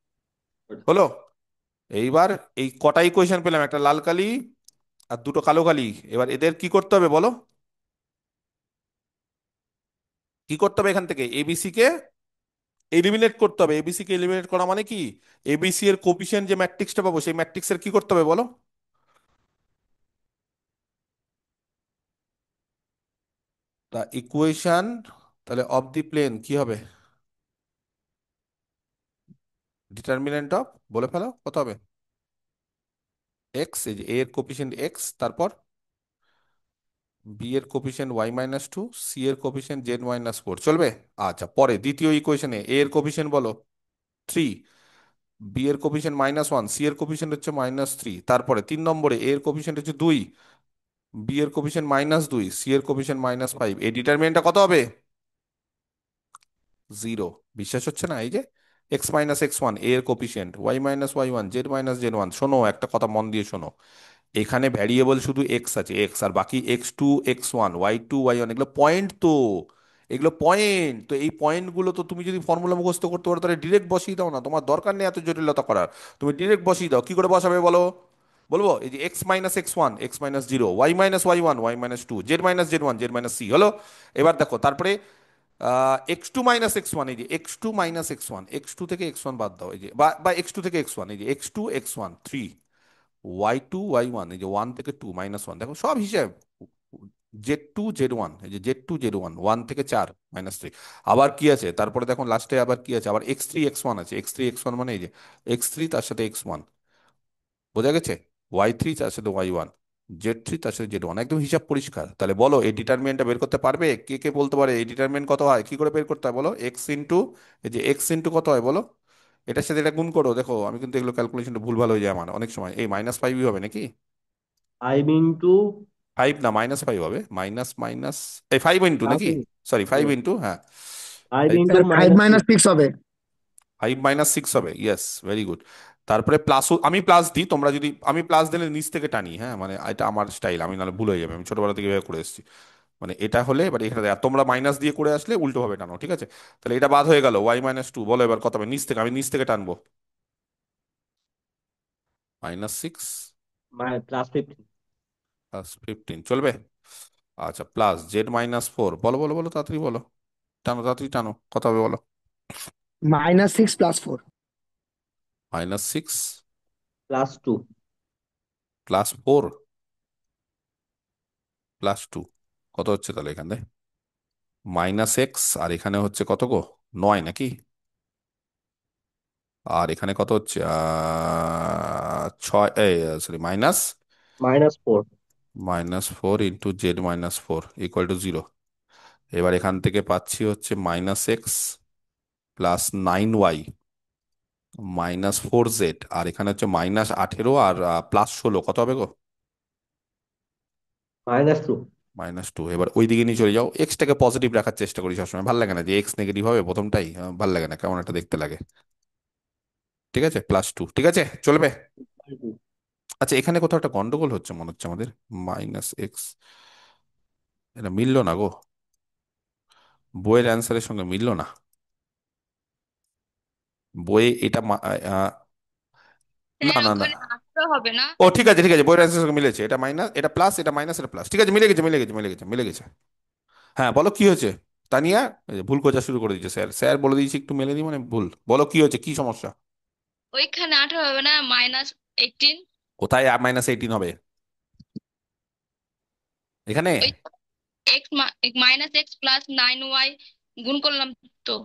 হলো? এইবার এই কটা ইকুয়েশন পেলাম, একটা লাল কালি আর দুটো কালো কালি। এবার এদের কি করতে হবে বলো, কি করতে হবে? এখান থেকে এবিসি কে এলিমিনেট করতে হবে। এবিসি কে এলিমিনেট করা মানে কি, এবিসি এর কোফিশিয়েন্ট যে ম্যাট্রিক্সটা পাবো, সেই ম্যাট্রিক্সের কি করতে হবে বলো। তা ইকুয়েশন তাহলে অফ দি প্লেন কি হবে, ডিটারমিনেন্ট অফ, বলে ফেলো কত হবে। এক্স, এই যে এ এর কোফিশিয়েন্ট এক্স, তারপর বি এর কোফিশিয়েন্ট y - 2, সি এর কোফিশিয়েন্ট z - 4, চলবে? আচ্ছা, পরে দ্বিতীয় ইকুয়েশনে এ এর কোফিশিয়েন্ট বলো 3, বি এর কোফিশিয়েন্ট -1, সি এর কোফিশিয়েন্ট হচ্ছে -3, তারপরে 3 নম্বরে এ এর কোফিশিয়েন্ট হচ্ছে 2, বি এর কোফিশিয়েন্ট -2, সি এর কোফিশিয়েন্ট -5, এই ডিটারমিনেন্টটা কত হবে? 0। বিশ্বাস হচ্ছে না? এই যে x - x1 এ এর coefficient, y - y1, z - z1। শোনো, একটা কথা মন দিয়ে শোনো, এখানে ভ্যারিয়েবল শুধু এক্স আছে, এক্স, আর বাকি x2 x1 y2 y1, এগুলো পয়েন্ট তো, এগুলো পয়েন্ট তো। এই পয়েন্টগুলো তো তুমি যদি ফর্মুলা মুখস্থ করতে পারো, তাহলে ডিরেক্ট বসিয়ে দাও না, তোমার দরকার নেই এত জটিলতা করার। তুমি ডিরেক্ট বসিয়ে দাও। কি করে বসাবে বলো? বলবো, এই যে x - x1 x - 0, y - y1 y - 2, z - z1 z - c, হলো? এবার দেখো তারপরে x2 - x1, এই যে x2 - x1, x2 থেকে x1 বাদ দাও, এই যে বা x2 থেকে x1, এই যে x2 x1 3, y2 y1, এই যে 1 থেকে 2 -1, দেখো সব হিসাব। z2 z1, এই যে z2 z1, 1 থেকে 4 - 3। আবার কি আছে তারপরে দেখো লাস্টে, আবার কি আছে, আবার x3 x1 আছে, x3 x1 মানে এই যে x3 তার সাথে x1, বোঝা গেছে? y3 তার সাথে y1, z3 তার সাথে z1, একদম হিসাব পরিষ্কার। তাহলে বলো এই ডিটারমিনেন্টটা বের করতে পারবে? কে কে বলতে পারে এই ডিটারমিনেন্ট কত হয়, কি করে বের করতে হয় বলো? এক্স ইন্টু, এই যে এক্স ইন্টু কত হয় বলো, এটার সাথে এটা গুণ করো। দেখো আমি কিন্তু এগুলো ক্যালকুলেশনটা ভুলভাল হয়ে যায় আমার অনেক সময়। এই -5ই হবে নাকি? ফাইভ ইন্টু, 5 না, -5 হবে, মাইনাস মাইনাস, এই 5 ইন্টু নাকি, সরি 5 ইন্টু, হ্যাঁ ফাইভ ফাইভ, ইন্টু তাহলে five minus minus six. Six হবে। 5 - 6 হবে, ইয়েস, ভেরি গুড। তারপরে প্লাস, আমি প্লাস দিই, তোমরা যদি, আমি প্লাস দিলে নিচ থেকে টানি, হ্যাঁ, মানে এটা আমার স্টাইল, আমি নাহলে ভুল হয়ে যাবে, আমি ছোটবেলা থেকে এভাবে করে এসেছি। মানে এটা হলে এবার এখানে আর তোমরা মাইনাস দিয়ে করে আসলে উল্টো ভাবে টানো, ঠিক আছে? তাহলে এটা বাদ হয়ে গেল, y - 2, বলো এবার কত হবে নিচ থেকে, আমি নিচ থেকে টানবো। -6 প্লাস ফিফটিন। প্লাস 15, চলবে? আচ্ছা, প্লাস z - 4, বলো বলো বলো, তাড়াতাড়ি বলো, টানো তাড়াতাড়ি টানো, কত হবে বলো। -6 + 4। -6 প্লাস টু। প্লাস 4 প্লাস 2, কত হচ্ছে তাহলে এখানে? -x, আর এখানে হচ্ছে কত গো, 9 নাকি? আর এখানে কত হচ্ছে 6, sorry, minus minus four. -4 × z - 4 = 0। এবার এখান থেকে পাচ্ছি হচ্ছে -x প্লাস 9y -4z, আর এখানে হচ্ছে -18 আর +16, কত হবে গো? -2। -2। এবার ওই দিকে নিয়ে চলে যাও, এক্সটাকে পজিটিভ রাখার চেষ্টা করি সবসময়, ভালো লাগে না যে এক্স নেগেটিভ হবে প্রথমটাই, ভালো লাগে না, কেমন একটা দেখতে লাগে। ঠিক আছে, +2, ঠিক আছে, চলবে? আচ্ছা, এখানে কোথাও একটা গন্ডগোল হচ্ছে মনে হচ্ছে আমাদের। -x, এটা মিললো না গো, বইয়ের অ্যান্সারের সঙ্গে মিললো না। বইয়ে এটা না হ্যাঁ, না না, ওখানে আসতে হবে না। ও ঠিক আছে ঠিক আছে, বইয়ের অ্যান্সারের সঙ্গে মিলেছে, এটা মাইনাস, এটা প্লাস, এটা মাইনাস, এটা প্লাস, ঠিক আছে, মিলে গেছে মিলে গেছে মিলে গেছে মিলে গেছে। হ্যাঁ বলো কি হয়েছে, তানিয়া? এই যে ভুল খোঁজা শুরু করে দিয়েছে, স্যার স্যার বলে দিয়েছি একটু মেলে দিই, মানে ভুল, বলো কি হয়েছে, কি সমস্যা? ওইখানে 18 হবে না, -18। কোথায় -18 হবে এখানে? ওই এক্স -x + 9y গুণ করলাম তো।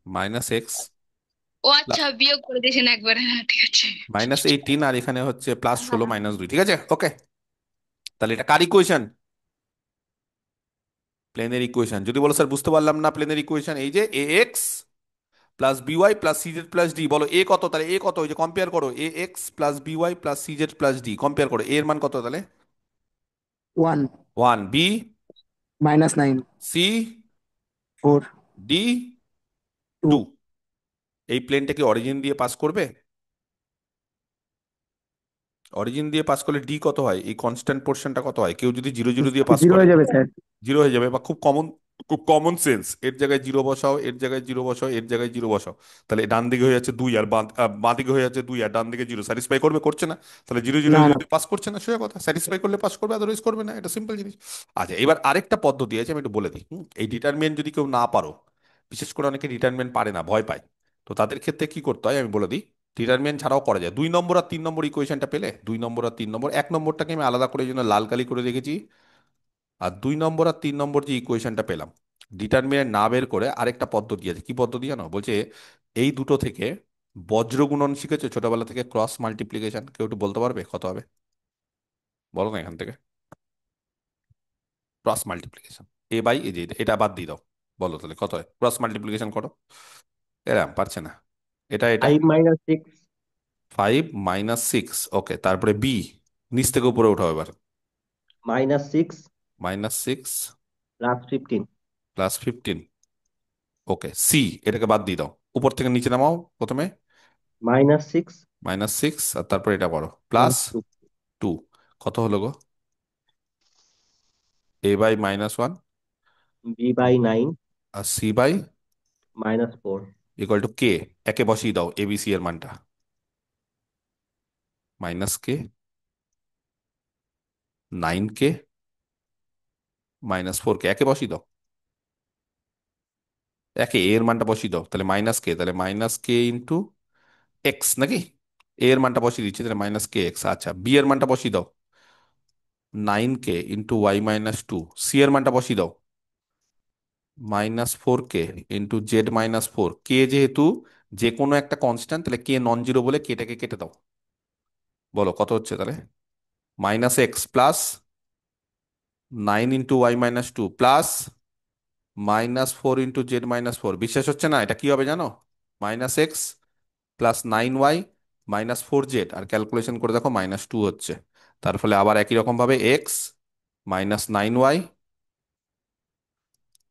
মাইনাস এক্স ও আচ্ছা, বিয়োগ করে দিয়েছেন একবারে, হ্যাঁ ঠিক আছে। মাইনাস 18, আর এখানে হচ্ছে প্লাস হ্যাঁ 16 হ্যাঁ। -2, ঠিক আছে? ওকে, তাহলে এটা কার ইকুয়েশন? প্লেনের ইকুয়েশন। যদি বলো স্যার বুঝতে পারলাম না প্লেনের ইকুয়েশন, এই যে এ x plus by plus CZ plus D, বলো এ কত? তাহলে এ কত? ওই যে কম্পেয়ার করো, A x plus by plus CZ plus D, compare করো, এ এর মান কত তাহলে? 1 1, বি, -9 সি, 4 ডি, 2। 2 এই প্লেনটা কি অরিজিন দিয়ে পাস করবে? অরিজিন দিয়ে পাস করলে ডি কত হয়? এই কনস্ট্যান্ট পোর্শনটা কত হয়? কেউ যদি জিরো জিরো দিয়ে পাস 0 করে, হয়ে যাবে স্যার। জিরো হয়ে যাবে। বা খুব কমন সেন্স, এর জায়গায় জিরো বসাও, এর জায়গায় জিরো বসাও, এর জায়গায় জিরো বসাও, তাহলে ডান দিকে হয়ে যাচ্ছে 2 আর বাঁ দিকে হয়ে যাচ্ছে 2 আর ডান দিকে জিরো। স্যাটিসফাই করবে? করছে না। তাহলে জিরো জিরো না না। যদি পাস করছে না, সোজা কথা, স্যাটিসফাই করলে পাস করবে, আদারওয়াইজ করবে না। এটা সিম্পল জিনিস। আচ্ছা, এবার আরেকটা পদ্ধতি আছে, আমি একটু বলে দিই। এই ডিটারমিনেন্ট যদি কেউ না পারো, বিশেষ করে অনেকে ডিটারমিনেন্ট পারে না, ভয় পায়, তো তাদের ক্ষেত্রে কি করতে হয় আমি বলে দিই। ডিটারমিনেন্ট ছাড়াও করা যায়। 2 নম্বর আর 3 নম্বর ইকুয়েশনটা পেলে, 2 নম্বর আর 3 নম্বর, 1 নম্বরটাকে আমি আলাদা করে এই জন্য লাল কালি করে রেখেছি। আর 2 নম্বর আর 3 নম্বর যে ইকুয়েশনটা পেলাম, ডিটারমিনেন্ট না বের করে আরেকটা পদ্ধতি আছে। কি পদ্ধতি জানো? বলছে এই দুটো থেকে বজ্র গুণন শিখেছো ছোটবেলা থেকে, ক্রস মাল্টিপ্লিকেশন, কেউ একটু বলতে পারবে কত হবে? বলো না এখান থেকে। ক্রস মাল্টিপ্লিকেশন, এ বাই এ, যে এটা বাদ দিয়ে দাও, বলো তাহলে কত হয়? ক্রস মাল্টিপ্লিকেশন করো। এরাম পারছে না। এটা এটা 5 - 6 5 - 6, ওকে। তারপরে বি, নিচ থেকে উপরে উঠাও এবার। -6 -6 +15 +15, ওকে। সি, এটাকে বাদ দিয়ে দাও, উপর থেকে নিচে নামাও প্রথমে। -6 -6, আর তারপর এটা করো প্লাস +2 2। কত হলো গো? এ বাই -1 B/9 আর C by -4 equal to K. একে বসিয়ে দাও এবিসি এর মানটা। -কে, 9 কে, -4 কে, একে বসিয়ে দাও। একে এ এর মানটা বসিয়ে দাও, তাহলে কে, তাহলে -কে ইন্টু এক্স নাকি? এ এর মানটা বসিয়ে দিচ্ছি, তাহলে -কে এক্স। আচ্ছা, বি এর মানটা বসিয়ে দাও, 9 কে ইন্টু y-2। সি এর মানটা বসিয়ে দাও, -4 কে ইন্টু z-4। কে যেহেতু যে কোনো একটা কনস্ট্যান্ট, তাহলে কে নন জিরো বলে কেটাকে কেটে দাও। বলো কত হচ্ছে তাহলে? -x plus 9 × y-2 plus -4 × z-4। বিশ্বাস হচ্ছে না? এটা কি হবে জানো? -x প্লাস 9y -4z, আর ক্যালকুলেশন করে দেখো -2 হচ্ছে। তার ফলে আবার একই রকম ভাবে x -9y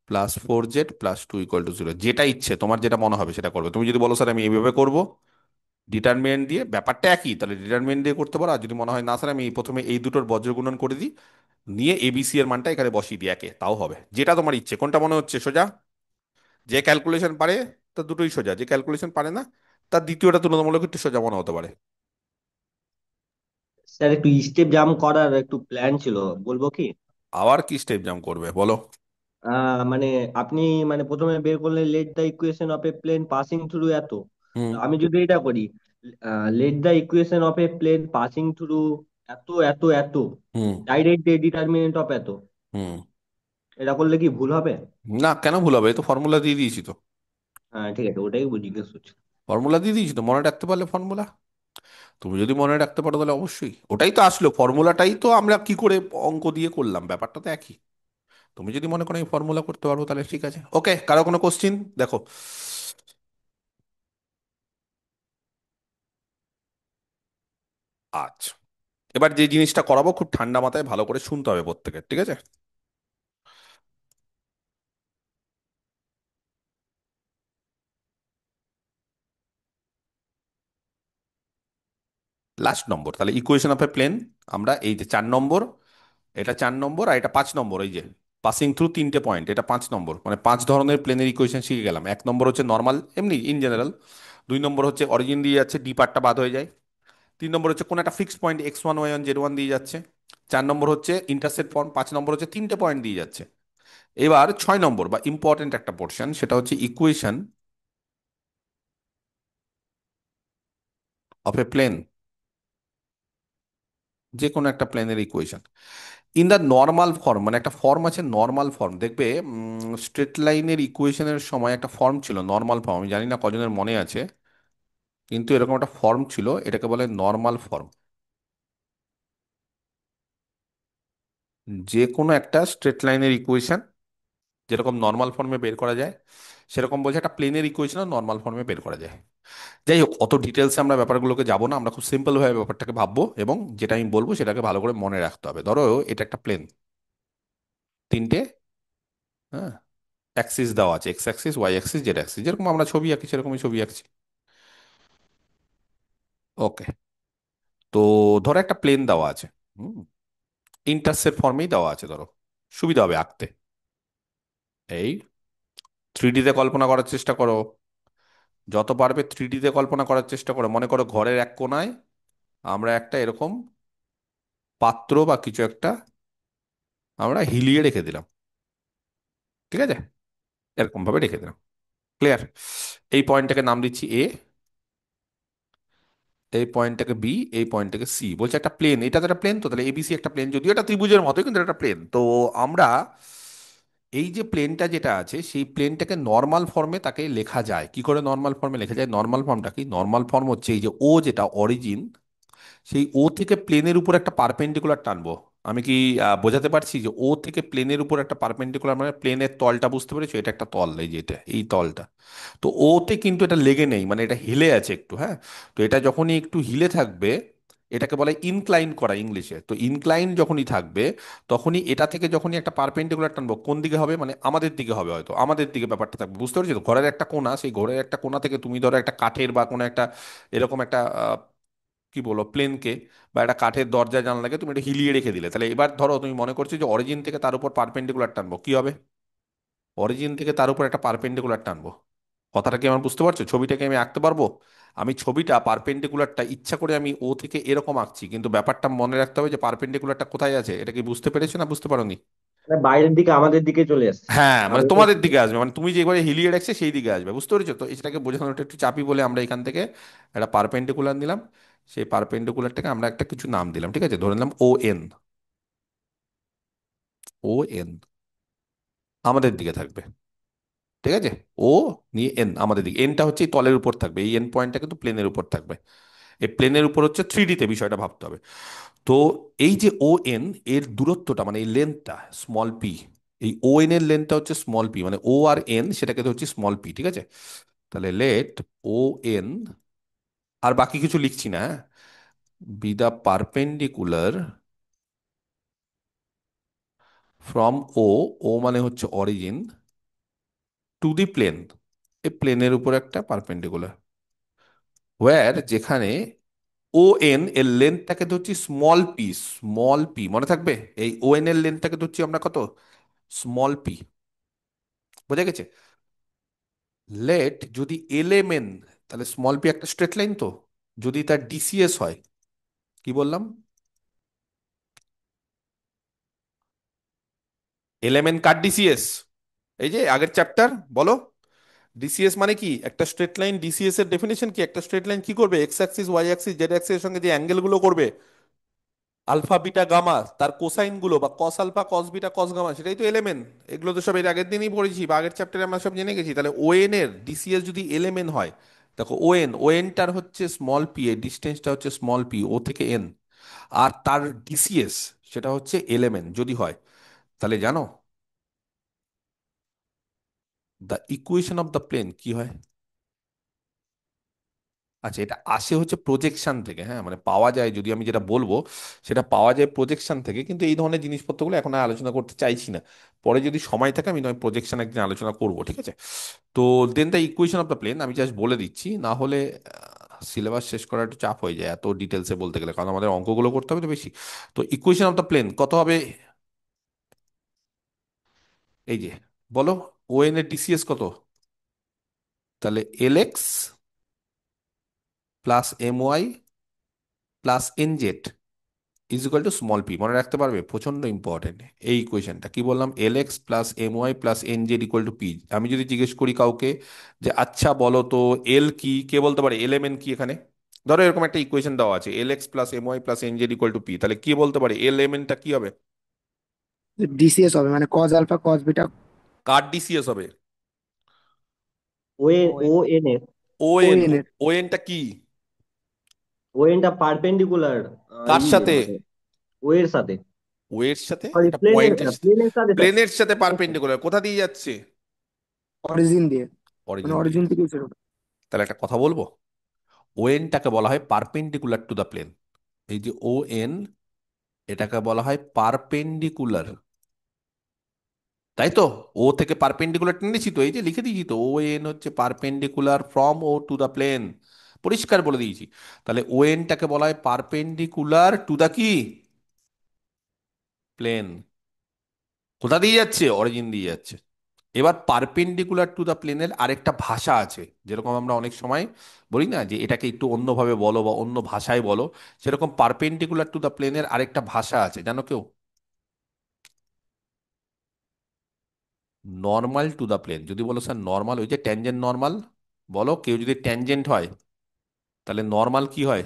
+4z +2 = 0। যেটা ইচ্ছে তোমার, যেটা মনে হবে সেটা করবে। তুমি যদি বলো স্যার আমি এইভাবে করব ডিটারমিনেন্ট দিয়ে, ব্যাপারটা একই, তাহলে ডিটারমিনেন্ট দিয়ে করতে পারো। আর যদি মনে হয় না স্যার আমি প্রথমে এই দুটোর বজ্র গুণন করে দিই, নিয়ে এবিসি এর মানটা এখানে বসিয়ে দিই একে, তাও হবে। যেটা তোমার ইচ্ছে। কোনটা মনে হচ্ছে সোজা? যে ক্যালকুলেশন পারে তার দুটোই সোজা, যে ক্যালকুলেশন পারে না তার দ্বিতীয়টা তুলনামূলক একটু সোজা মনে হতে পারে। স্যার, একটু স্টেপ জাম্প করার একটু প্ল্যান ছিল, বলবো কি? আবার কি স্টেপ জাম্প করবে বলো? মানে আপনি মানে প্রথমে বের করলেন let the equation of a plane passing through এত। হুম, তো আমি যদি এটা করি, let the equation of a plane passing through এত এত এত, হুম, ডাইরেক্ট দ্য ডিটারমিনেন্ট অফ এত, হুম। এটা করলে কি ভুল হবে? না, কেন ভুল হবে? এই তো ফর্মুলা দিয়ে দিয়েছি তো। হ্যাঁ ঠিক আছে, ওটাই জিজ্ঞেস করছি। ফর্মুলা দিয়ে দিয়েছি তো, মনে রাখতে পারলে ফর্মুলা। তুমি যদি মনে রাখতে পারো তাহলে অবশ্যই ওটাই তো আসলো, ফর্মুলাটাই তো আমরা কি করে অঙ্ক দিয়ে করলাম, ব্যাপারটা তো একই। তুমি যদি মনে করো আমি ফর্মুলা করতে পারবো তাহলে ঠিক আছে, ওকে। কারো কোনো কোশ্চিন? দেখো, আচ্ছা, এবার যে জিনিসটা করাবো খুব ঠান্ডা মাথায় ভালো করে শুনতে হবে প্রত্যেকের, ঠিক আছে? লাস্ট নম্বর, তাহলে ইকুয়েশন অফ এ প্লেন। আমরা এই যে 4 নম্বর, এটা 4 নম্বর, আর এটা 5 নম্বর। এই যে পাসিং থ্রু 3টে পয়েন্ট, এটা 5 নম্বর, মানে 5 ধরনের প্লেনের ইকুয়েশন শিখে গেলাম। 1 নম্বর হচ্ছে নর্মাল, এমনি ইন জেনারেল। 2 নম্বর হচ্ছে অরিজিন দিয়ে যাচ্ছে, ডি পার্টটা বাদ হয়ে যায়। 3 নম্বর হচ্ছে কোন একটা fixed point x1 y1 z1 দিয়ে যাচ্ছে। 4 নম্বর হচ্ছে ইন্টারসেপ্ট ফর্ম। 5 নম্বর হচ্ছে 3টে পয়েন্ট দিয়ে যাচ্ছে। এবার 6 নম্বর বা ইম্পর্টেন্ট একটা পোর্শন, সেটা হচ্ছে ইকুয়েশন অফ এ প্লেন, যে কোনো একটা প্লেনের equation. In the normal form, মানে একটা ফর্ম আছে নর্মাল ফর্ম, দেখবে স্ট্রেট লাইনের ইকুয়েশনের সময় একটা ফর্ম ছিল নর্মাল ফর্ম, আমি জানি না কজনের মনে আছে, কিন্তু এরকম একটা ফর্ম ছিল, এটাকে বলে নর্মাল ফর্ম। যে কোনো একটা স্ট্রেট লাইনের ইকুয়েশন যেরকম নর্মাল ফর্মে বের করা যায়, সেরকম বলছে একটা প্লেনের ইকুয়েশনও নর্মাল ফর্মে বের করা যায়। যাই হোক, অত ডিটেলসে আমরা ব্যাপারগুলোকে যাব না, আমরা খুব সিম্পল ভাবে ব্যাপারটাকে ভাববো, এবং যেটা আমি বলবো সেটাকে ভালো করে মনে রাখতে হবে। ধরো এটা একটা প্লেন, তিনটে, হ্যাঁ, অ্যাক্সিস দেওয়া আছে, x axis, y axis, z axis, যেরকম আমরা ছবি আঁকি সেরকমই ছবি আঁকছি। ওকে, তো ধরো একটা প্লেন দেওয়া আছে, হুম, ইন্টারসেপ্ট ফর্মেই দেওয়া আছে, ধরো সুবিধা হবে আঁকতে। এই থ্রি ডিতে কল্পনা করার চেষ্টা করো, যত পারবে থ্রি ডিতে কল্পনা করার চেষ্টা করো। মনে করো ঘরের এক কোনায় আমরা একটা এরকম পাত্র বা কিছু একটা আমরা হিলিয়ে রেখে দিলাম, ঠিক আছে, এরকম ভাবে রেখে দিলাম। ক্লিয়ার? এই পয়েন্টটাকে নাম দিচ্ছি এ, এই পয়েন্টটাকে বি, এই পয়েন্টটাকে সি। বলছে একটা প্লেন, এটা তো একটা প্লেন, তো তাহলে এবিসি একটা প্লেন, যদিও এটা ত্রিভুজের মতোই কিন্তু এটা একটা প্লেন। তো আমরা এই যে প্লেনটা যেটা আছে সেই প্লেনটাকে নর্মাল ফর্মে তাকে লেখা যায়। কি করে নর্মাল ফর্মে লেখা যায়? নর্মাল ফর্মটা কি? নর্মাল ফর্ম হচ্ছে এই যে ও, যেটা অরিজিন, সেই ও থেকে প্লেনের উপর একটা পারপেন্ডিকুলার টানবো। আমি কি বোঝাতে পারছি? যে ও থেকে প্লেনের উপর একটা পারপেন্ডিকুলার, মানে প্লেনের তলটা বুঝতে পেরেছো? এটা একটা তল, এই যে এটা, এই তলটা। তো ওতে কিন্তু এটা লেগে নেই, মানে এটা হিলে আছে একটু, হ্যাঁ। তো এটা যখনই একটু হিলে থাকবে, এটাকে বলে ইনক্লাইন করা ইংলিশে। তো ইনক্লাইন যখনই থাকবে, তখনই এটা থেকে যখনই একটা পারপেন্ডিকুলার টানবো, কোন দিকে হবে? মানে আমাদের দিকে হবে, হয়তো আমাদের দিকে ব্যাপারটা থাকবে, বুঝতে পারছি তো? ঘরের একটা কোণা, সেই ঘরের একটা কোণা থেকে তুমি ধরো একটা কাঠের বা কোনো একটা এরকম একটা কি বলো, প্লেনকে, বা একটা কাঠের দরজা জানলাকে তুমি এটা হিলিয়ে রেখে দিলে, তাহলে এবার ধরো তুমি মনে করছো যে অরিজিন থেকে তার উপর পারপেন্ডিকুলার টানবো, কি হবে? অরিজিন থেকে তার উপর একটা পারপেন্ডিকুলার টানবো। কথাটা কি আমার বুঝতে পারছো? ছবিটাকে আমি আঁকতে পারবো। আমি ছবিটা পারপেন্ডিকুলারটা ইচ্ছা করে আমি ও থেকে এরকম আঁকছি, কিন্তু ব্যাপারটা মনে রাখতে হবে যে পারপেন্ডিকুলারটা কোথায় আছে। এটা কি বুঝতে পেরেছো না বুঝতে পারোনি? মানে বাইরের দিকে আমাদের দিকে চলে আসছে। হ্যাঁ, মানে আমি তোমাদের দিকে আসবে, মানে তুমি যেভাবে হিলিয়ে রাখছে সেই দিকে আসবে, বুঝতে পেরেছো তো? এটাকে বোঝানোটা একটু চাপি বলে আমরা এখান থেকে একটা পারপেন্ডিকুলার নিলাম। সেই পারপেন্ডিকুলারটাকে আমরা একটা কিছু নাম দিলাম, ঠিক আছে, ধরে নিলাম ও এন। ও এন আমাদের দিকে থাকবে, ঠিক আছে। ও নিয়ে এন আমাদের দিকে, এনটা হচ্ছে এই তলের উপর থাকবে, এই এন পয়েন্টটা কিন্তু প্লেনের উপর থাকবে। এই প্লেনের উপর হচ্ছে থ্রি ডিতে বিষয়টা ভাবতে হবে। তো এই যে ও এন, এর দূরত্বটা মানে এই লেন্থটা স্মল পি, এই ও এন এর লেন্থটা হচ্ছে স্মল পি, মানে ও আর এন সেটাকে হচ্ছে স্মল পি, ঠিক আছে। তাহলে লেট ও এন, আর বাকি কিছু লিখছি না, বি দা পারপেন্ডিকুলার ফ্রম ও, ও মানে হচ্ছে অরিজিন, টু দি প্লেন, এই প্লেনের উপর একটা পারপেন্ডিকুলার, ওয়্যার যেখানে ও এন এর লেন্থটাকে ধরছি স্মল পি। স্মল পি মনে থাকবে, এই ও এন এর লেন্থটাকে ধরছি আমরা কত? Small p. বোঝা গেছে? লেট যদি এল এম এন, তাহলে স্মল পি একটা স্ট্রেট লাইন, তো যদি তার ডিসিএস হয়, কি বললাম? এল এম এন কার ডিসিএস? এই যে আগের চ্যাপ্টার, বলো। ডিসিএস মানে কি? একটা স্ট্রেট লাইন, ডিসিএস এর ডেফিনেশন কি? একটা স্ট্রেট লাইন কি করবে? X axis, y axis, z axis এর সঙ্গে যে অ্যাঙ্গেল গুলো করবে, আলফা বিটা গামা, তার কোসাইন গুলো, বা কস alpha cos beta cos gamma, সেটাই তো এলিমেন্ট। এগুলো তো সব এর আগের দিনই পড়েছি, বা আগের চ্যাপ্টারে আমরা সব জেনে গেছি। তাহলে ওএন এর ডিসিএস যদি এলিমেন্ট হয়, দেখো ওএন, ওএনটার হচ্ছে স্মল পি, এর ডিস্টেন্সটা হচ্ছে স্মল পি ও থেকে এন, আর তার ডিসিএস সেটা হচ্ছে এলিমেন্ট যদি হয়, তাহলে জানো the equation of the plane কি হয়? আচ্ছা, এটা আসে হচ্ছে প্রজেকশন থেকে, হ্যাঁ, মানে পাওয়া যায়, যদি আমি যেটা বলবো সেটা পাওয়া যায় প্রজেকশন থেকে, কিন্তু এই ধরনের জিনিসপত্রগুলো এখন আর আলোচনা করতে চাইছি না। পরে যদি সময় থাকে আমি নয় প্রজেকশন একদিন আলোচনা করব, ঠিক আছে। তো then the equation of the plane আমি জাস্ট বলে দিচ্ছি, না হলে সিলেবাস শেষ করা একটু চাপ হয়ে যায় এত ডিটেলসে বলতে গেলে, কারণ আমাদের অঙ্কগুলো করতে হবে তো বেশি। তো ইকুয়েশন অফ দ্য প্লেন কত হবে? এই যে, বলো, ও এন এর ডিসিএস কত? তাহলে L x plus M Y plus N Z is equal to small P. মনে রাখতে পারবে? প্রচন্ড ইম্পর্টেন্ট এই ইকুয়েশনটা। কি বললাম? L x plus M Y plus N Z equal to P. আমি যদি জিজ্ঞেস করি কাউকে যে আচ্ছা বলো তো এল কি, কে বলতে পারে এল এম এন কি এখানে? ধরো এরকম একটা ইকুয়েশন দেওয়া আছে, l x plus M Y plus N Z equal to p, তাহলে কি বলতে পারে এল এম এনটা কি হবে? ডিসিএস হবে মানে কজ আলফা কজ বিটা। কার ডিসিএস হবে? ও এ ও এন এর ও ও এন। এন এর। ও এনটা কি? ও এনটা পারপেন্ডিকুলার কার সাথে? মানে ও এর সাথে, ও এর সাথে, সরি এটা প্লেনের পয়েন্টের সাথে। প্লেনের সাথে স্যার। প্লেনের সাথে পারপেন্ডিকুলার কোথা দিয়ে যাচ্ছে? অরিজিন দিয়ে, মানে অরিজিন দিয়ে অরিজিন যাচ্ছে। থেকে শুরু। তাহলে একটা কথা বলবো, ও এনটাকে বলা হয় পারপেন্ডিকুলার টু দ্য প্লেন। এই যে ও এন, এটাকে বলা হয় পারপেন্ডিকুলার, তাই তো? ও থেকে পারপেন্ডিকুলার টেনেছি তো, এই যে লিখে দিয়েছি তো, ও এন হচ্ছে perpendicular from O to the plane, পরিষ্কার বলে দিয়েছি। তাহলে ও এনটাকে বলা হয় পারপেন্ডিকুলার টু দ্য কি, প্লেন। কোথা দিয়ে যাচ্ছে? অরিজিন দিয়ে যাচ্ছে। এবার পারপেন্ডিকুলার টু দ্য প্লেনের আরেকটা ভাষা আছে, যেরকম আমরা অনেক সময় বলি না যে এটাকে একটু অন্যভাবে বলো বা অন্য ভাষায় বলো, সেরকম পারপেন্ডিকুলার টু দ্য প্লেনের আরেকটা ভাষা আছে, জানো কেউ? Normal to the plane. যদি বলো স্যার নর্মাল, ওই যে ট্যানজেন্ট নর্মাল, বলো কেউ যদি ট্যানজেন্ট হয় তাহলে নর্মাল কি হয়?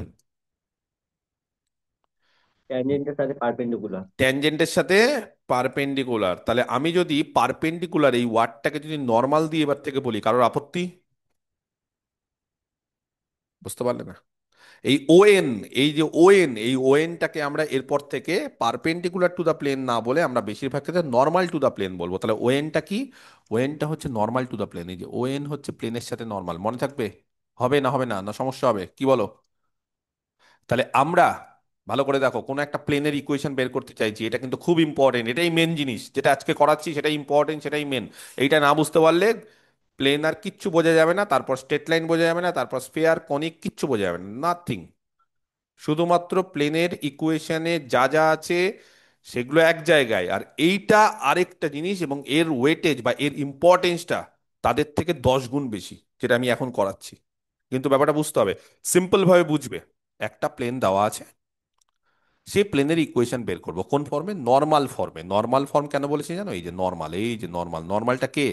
ট্যানজেন্টের সাথে পারপেন্ডিকুলার। ট্যানজেন্টের সাথে পারপেন্ডিকুলার। তাহলে আমি যদি পারপেন্ডিকুলার এই ওয়ার্ডটাকে যদি নর্মাল দিয়ে এবার থেকে বলি, কারোর আপত্তি? বুঝতে পারলে না? এই ওএন, এই যে ওএন, এই ওএনটাকে আমরা এরপর থেকে পারপেন্ডিকুলার টু দ্য প্লেন না বলে আমরা বেশিরভাগ ক্ষেত্রে নর্মাল টু দ্য প্লেন বলবো। তাহলে ওএনটা কি? ওএনটা হচ্ছে নর্মাল টু দ্য প্লেন। এই যে ওএন হচ্ছে প্লেনের সাথে নর্মাল, মনে থাকবে? হবে না হবে না, না সমস্যা হবে কি বলো? তাহলে আমরা ভালো করে দেখো, কোনো একটা প্লেনের ইকুয়েশন বের করতে চাইছি, এটা কিন্তু খুব ইম্পর্টেন্ট, এটাই মেন জিনিস যেটা আজকে করাচ্ছি, সেটাই ইম্পর্টেন্ট, সেটাই মেন। এইটা না বুঝতে পারলে প্লেন আর কিচ্ছু বোঝা যাবে না, তারপর স্ট্রেট লাইন বোঝা যাবে না, তারপর স্ফিয়ার কনিক কিচ্ছু বোঝা যাবে না, নাথিং। শুধুমাত্র প্লেনের ইকুয়েশনে যা যা আছে সেগুলো এক জায়গায়, আর এইটা আরেকটা জিনিস, এবং এর ওয়েটেজ বা এর ইম্পর্টেন্সটা তাদের থেকে 10 গুণ বেশি, যেটা আমি এখন করাচ্ছি। কিন্তু ব্যাপারটা বুঝতে হবে, সিম্পল ভাবে বুঝবে। একটা প্লেন দেওয়া আছে, সে প্লেনের ইকুয়েশন বের করবো কোন ফর্মে? নর্মাল ফর্মে। নর্মাল ফর্ম কেন বলেছি জানো? এই যে নর্মাল, এই যে নর্মাল, নর্মালটা কে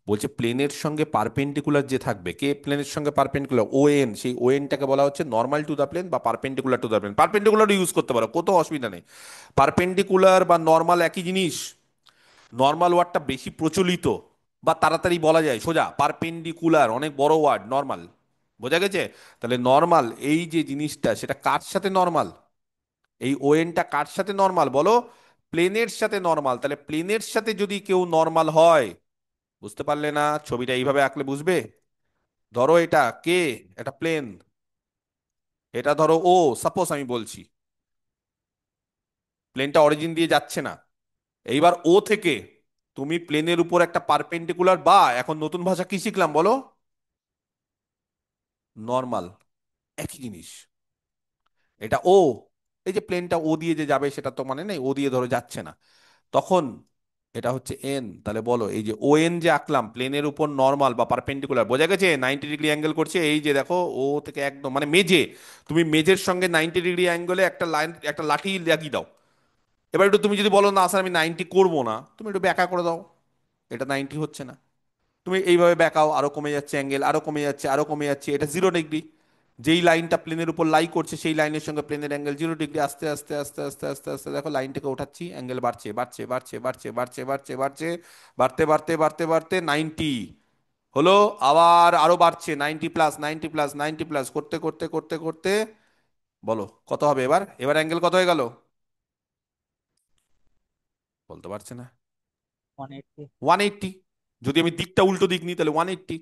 বলছে? প্লেনের সঙ্গে পারপেন্ডিকুলার যে থাকবে, কে প্লেনের সঙ্গে পারপেন্ডিকুলার? O N. সেই ও এনটাকে বলা হচ্ছে নর্মাল টু দ্য প্লেন বা perpendicular to the plane. Perpendicular use করতে পারো, কোথাও অসুবিধা নেই। পারপেন্ডিকুলার বা নর্মাল একই জিনিস। নর্মাল ওয়ার্ডটা বেশি প্রচলিত বা তাড়াতাড়ি বলা যায় সোজা, পারপেন্ডিকুলার অনেক বড় ওয়ার্ড, নর্মাল। বোঝা গেছে? তাহলে নর্মাল এই যে জিনিসটা, সেটা কার সাথে নর্মাল? এই ওএনটা কার সাথে নর্মাল বলো? প্লেনের সাথে নর্মাল। তাহলে প্লেনের সাথে যদি কেউ নর্মাল হয়, বুঝতে পারলে না? ছবিটা এইভাবে আঁকলে বুঝবে। ধরো এটা কে, এটা প্লেন, এটা ধরো ও, সাপোজ আমি বলছি, প্লেনটা অরিজিন দিয়ে যাচ্ছে না। এইবার ও থেকে তুমি প্লেনের উপর একটা পারপেন্ডিকুলার, বা এখন নতুন ভাষা কি শিখলাম বলো? নর্মাল। একই জিনিস। এটা ও, এই যে প্লেনটা ও দিয়ে যে যাবে সেটা তো মানে নেই, ও দিয়ে ধরো যাচ্ছে না, তখন এটা হচ্ছে এন। তাহলে বলো এই যে ও এন যে আঁকলাম প্লেনের উপর নর্মাল বা পারপেন্ডিকুলার, বোঝা গেছে? 90 ডিগ্রি অ্যাঙ্গেল করছে, এই যে দেখো ও থেকে একদম মানে মেজে, তুমি মেজের সঙ্গে 90 ডিগ্রি অ্যাঙ্গেলে একটা লাইন, একটা লাঠি লাগিয়ে দাও। এবার একটু তুমি যদি বলো না স্যার আমি 90 করবো না, তুমি একটু ব্যাকা করে দাও, এটা 90 হচ্ছে না। তুমি এইভাবে ব্যাকাও, আরো কমে যাচ্ছে অ্যাঙ্গেল, আরো কমে যাচ্ছে, আরো কমে যাচ্ছে, এটা 0 ডিগ্রি। যেই লাইনটা প্লেনের উপর লাই করছে সেই লাইনের সঙ্গে প্লেনের অ্যাঙ্গেল 0 ডিগ্রি। আস্তে আস্তে আস্তে আস্তে আস্তে আস্তে দেখো লাইনটাকে ওঠাচ্ছি, অ্যাঙ্গেল বাড়ছে বাড়ছে বাড়ছে বাড়ছে বাড়ছে বাড়ছে বাড়ছে, বাড়তে বাড়তে বাড়তে বাড়তে 90 হলো। আবার আরো বাড়ছে, 90 প্লাস, 90 প্লাস, 90 প্লাস করতে করতে করতে করতে বলো কত হবে এবার? এবার অ্যাঙ্গেল কত হয়ে গেল? বলতে পারছে না। 180। যদি আমি দিকটা উল্টো দিক নিই তাহলে 180।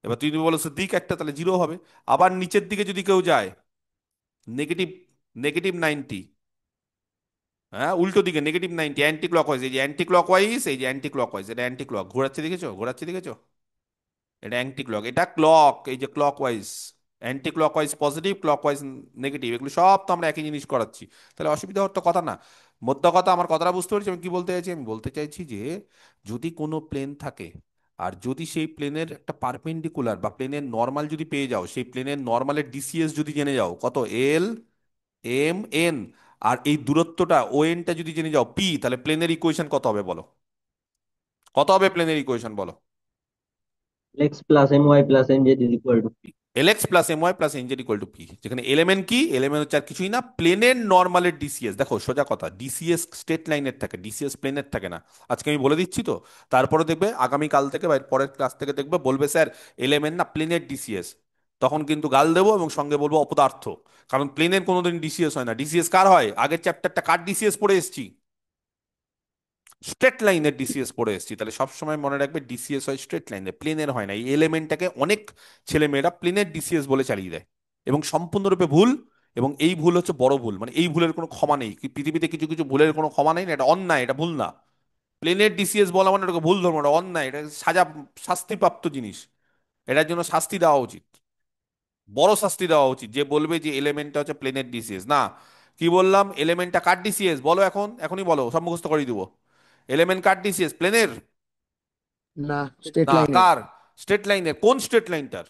এবার তুই যদি বলো স্যার দিক একটা, তাহলে 0 হবে। আবার নিচের দিকে যদি কেউ যায়, নেগেটিভ, -90। হ্যাঁ, উল্টো দিকে -90, অ্যান্টি ক্লকওয়াইজ। এই যে অ্যান্টি ক্লকওয়াইজ, এই যে অ্যান্টি ক্লকওয়াইজ, এটা অ্যান্টি ক্লক ঘোরাচ্ছে, দেখেছো? ঘোরাচ্ছে, দেখেছো? এটা অ্যান্টি ক্লক, এটা ক্লক, এই যে clockwise. Anti clockwise positive, clockwise negative, এগুলো সব তো আমরা একই জিনিস করাচ্ছি। তাহলে অসুবিধা হওয়ার তো কথা না। মোদ্দা কথা, আমার কথাটা বুঝতে পেরেছি আমি কি বলতে চাইছি? আমি বলতে চাইছি যে যদি কোনো প্লেন থাকে, আর যদি সেই প্লেনের একটা পারপেন্ডিকুলার বা প্লেনের নর্মাল যদি পেয়ে যাও, সেই প্লেনের নর্মালের ডিসিএস যদি জেনে যাও কত, এল এম এন, আর এই দূরত্বটা ও এনটা যদি জেনে যাও পি, তাহলে প্লেনের ইকুয়েশন কত হবে বলো? কত হবে প্লেনের ইকুয়েশন বলো? X plus M Y plus N Z is equal to p. L x plus M Y plus n z equal to p, যেখানে এলিমেন্ট কি, এলিমেন্ট হচ্ছে আর কিছুই না, প্লেনের নর্মালের ডিসিএস। দেখো সোজা কথা, ডিসিএস স্ট্রেট লাইনের থাকে, ডিসিএস প্লেনের থাকে না। আজকে আমি বলে দিচ্ছি তো, তারপরে দেখবে আগামী কাল থেকে বা এর পরের ক্লাস থেকে দেখবে বলবে স্যার এলিমেন্ট না প্লেনের ডিসিএস, তখন কিন্তু গাল দেবো এবং সঙ্গে বলবো অপদার্থ। কারণ প্লেনের কোনোদিন ডিসিএস হয় না। ডিসিএস কার হয়? আগের চ্যাপ্টারটা কার ডিসিএস পড়ে এসেছি? স্ট্রেট লাইনের ডিসিএস পড়ে এসেছি। তাহলে সবসময় মনে রাখবে ডিসিএস হয় স্ট্রেট লাইনের, প্লেনের হয় না। এই এলিমেন্টটাকে অনেক ছেলেমেয়েরা প্লেনের ডিসিএস বলে চালিয়ে দেয় এবং সম্পূর্ণরূপে ভুল। এবং এই ভুল হচ্ছে বড় ভুল, মানে এই ভুলের কোনো ক্ষমা নেই। পৃথিবীতে কিছু কিছু ভুলের কোনো ক্ষমা নেই না, এটা অন্যায়, এটা ভুল না। প্লেনের ডিসিএস বলা মানে এটাকে ভুল ধর্ম, এটা অন্যায়, এটা শাস্তিপ্রাপ্ত জিনিস। এটার জন্য শাস্তি দেওয়া উচিত, বড় শাস্তি দেওয়া উচিত। যে বলবে যে এলিমেন্টটা হচ্ছে প্লেনের ডিসিএস না, কি বললাম, এলিমেন্টটা কার ডিসিএস বলো, এখন এখনই বলো, সব মুখস্থ করে দিব। এলিমেন্ট কার ডিসিএস? প্লেনের? না, স্ট্রেট না, লাইনের। কার? স্ট্রেট লাইনের। কোন স্ট্রেট লাইনটার?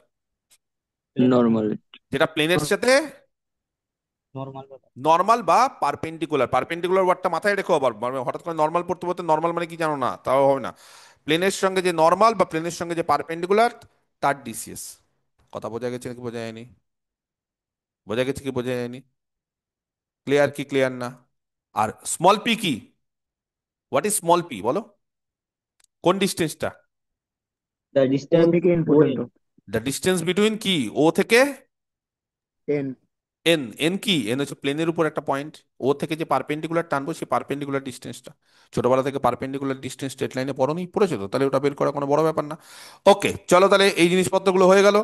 নর্মাল। যেটা প্লেনের সাথে নর্মাল বা পারপেন্ডিকুলার। পারপেন্ডিকুলার ওয়ার্ডটা মাথায় রেখো আবার, মানে হঠাৎ করে নর্মাল পড়তে পড়তে নর্মাল মানে কি জানো না তাও হবে না। প্লেনের সঙ্গে যে নর্মাল বা প্লেনের সঙ্গে যে পারপেন্ডিকুলার, তার ডিসিএস। কথা বোঝা গেছে কি বোঝা যায়নি? বোঝা গেছে কি বোঝা যায়নি? ক্লিয়ার কি ক্লিয়ার না? আর স্মল পি কি? হোয়াট ইজ স্মল পি বলো? কোন ডিস্টেন্সটা? The ও distance থেকে এন O পর্যন্ত। N. দ্য ডিস্টেন্স বিটুইন কি, ও থেকে এন। এন। এন কি? এন হচ্ছে প্লেনের উপর একটা পয়েন্ট। ও থেকে যে পারপেন্ডিকুলার টানবো সেই পারপেন্ডিকুলার ডিস্টেন্সটা। ছোটবেলা থেকে পারপেন্ডিকুলার ডিস্টেন্স স্ট্রেট লাইনে পড়োনি? পড়েছো তো, তাহলে ওটা বের করা কোনো বড় ব্যাপার না। ওকে চলো, তাহলে এই জিনিসপত্রগুলো হয়ে গেল।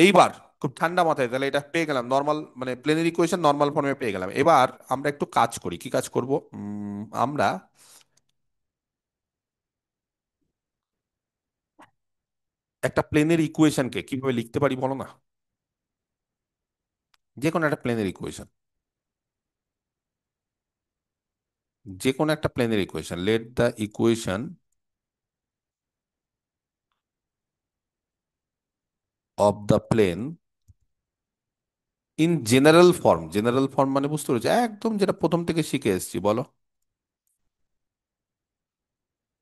এইবার খুব ঠান্ডা মাথায় তাহলে এটা পেয়ে গেলাম, নর্মাল মানে প্লেনের ইকুয়েশন নর্মাল ফর্মে পেয়ে গেলাম। এবার আমরা একটু কাজ করি। কি কাজ করব? আমরা একটা প্লেনের ইকুয়েশনকে কিভাবে লিখতে পারি বলো না? যে কোনো একটা প্লেনের ইকুয়েশন, যে কোনো একটা প্লেনের equation, let the equation of the plane in general form. General form মানে বুঝতে পেরেছো, একদম যেটা প্রথম থেকে শিখে এসেছি, বলো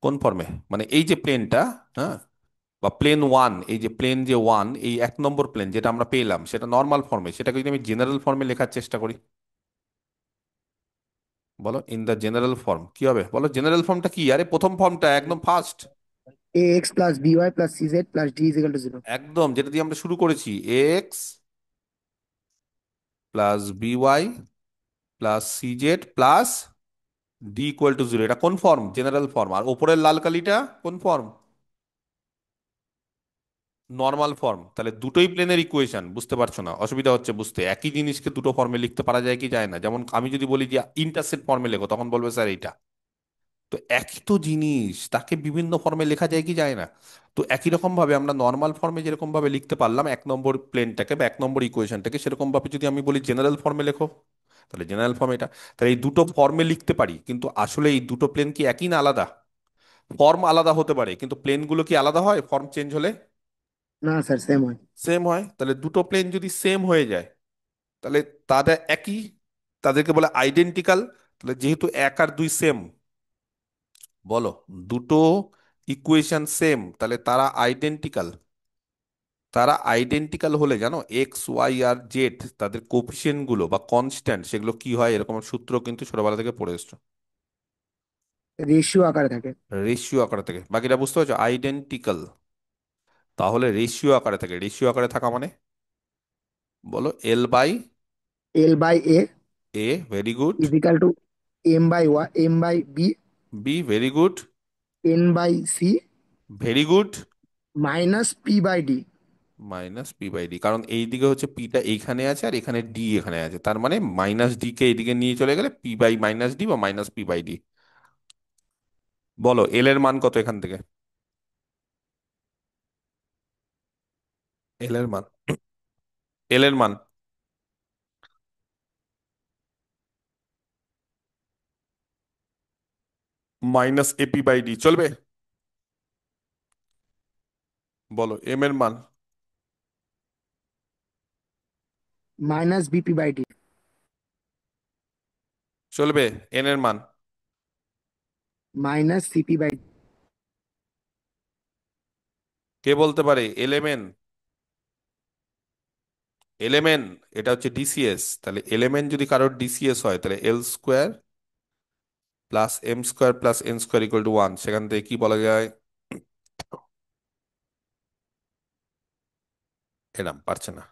কোন ফর্মে? মানে এই যে প্লেনটা, হ্যাঁ, বা প্লেন ওয়ান, এই যে প্লেন যে ওয়ান, এই 1 নম্বর প্লেন যেটা আমরা পেলাম সেটা নর্মাল ফর্মে, সেটাকে যদি আমি জেনারেল ফর্মে লেখার চেষ্টা করি, বলো ইন দ্য জেনারেল ফর্ম কি হবে? বলো জেনারেল ফর্মটা কি? আরে প্রথম ফর্মটা একদম first, a x plus B Y plus C z plus d equal to 0। একদম যেটা দিয়ে আমরা শুরু করেছি, x plus by plus CZ plus D equal to 0। এটা কোন ফর্ম? General form. আর ওপরের লাল কালিটা কোন ফর্ম? Normal form. তাহলে দুটোই প্লেনের ইকুয়েশন, বুঝতে পারছো না? অসুবিধা হচ্ছে বুঝতে? একই জিনিসকে দুটো ফর্মে লিখতে পারা যায় কি যায় না? যেমন আমি যদি বলি যে ইন্টারসেপ্ট ফর্মে লেখো, তখন বলবে স্যার এইটা। তো একই তো জিনিস, তাকে বিভিন্ন ফর্মে লেখা যায় কি যায় না? তো একই রকম ভাবে আমরা নর্মাল ফর্মে যেরকম ভাবে লিখতে পারলাম 1 নম্বর প্লেনটাকে বা 1 নম্বর ইকুয়েশনটাকে, সেরকম ভাবে যদি আমি বলি জেনারেল ফর্মে লেখো, তাহলে জেনারেল ফর্ম এটা। তাহলে এই দুটো ফর্মে লিখতে পারি, কিন্তু আসলে এই দুটো প্লেন কি একই না আলাদা? ফর্ম আলাদা হতে পারে, কিন্তু প্লেনগুলো কি আলাদা হয় ফর্ম চেঞ্জ হলে? না স্যার, সেম হয়। সেম হয়। তাহলে দুটো প্লেন যদি সেম হয়ে যায়, তাহলে তাদের একই, তাদেরকে বলে আইডেন্টিক্যাল। তাহলে যেহেতু 1 আর 2 সেম, বলো দুটো ইকুয়েশন সেম, তাহলে তারা আইডেন্টিক্যাল। তারা আইডেন্টিক্যাল হলে জানো এক্স ওয়াই আর জেড, তাদের কোফিসিয়েন্ট গুলো বা কনস্ট্যান্ট, সেগুলো কি হয়, এরকম সূত্র কিন্তু ছোটবেলা থেকে পড়ে এসছো। রেশিও আকারে থাকে। রেশিও আকারে থাকে, বাকিটা বুঝতে পারছো? আইডেন্টিক্যাল। তাহলে রেশিও আকারে থাকে। রেশিও আকারে থাকা মানে বলো l by l by a a, very good. Equal to m by y m by b b, very good. N by c very good. Minus p by d. Minus p by d, কারণ এইদিকে হচ্ছে পিটা এইখানে আছে আর এখানে D এখানে আছে, তার মানে মাইনাস ডি কে এইদিকে নিয়ে চলে গেলে পি বাই মাইনাস ডি বা মাইনাস পি বাই ডি। বলো এল এর মান কত এখান থেকে? এল এর মান, এল এর মান মাইনাস এপি বাই ডি চলবে? বলো এম এর মান মাইনাস বিপি বাই ডি। চলবে? এন এর মান মাইনাস সিপি বাই। কে বলতে পারে? এল এম এন? এলিমেন্ট এটা হচ্ছে ডিসিএস, তাহলে এলিমেন্ট যদি কারোর ডিসিএস হয় তাহলে l square plus m square plus n square equal to one, সেখান থেকে কি বলা যায়? এরম পারছে না,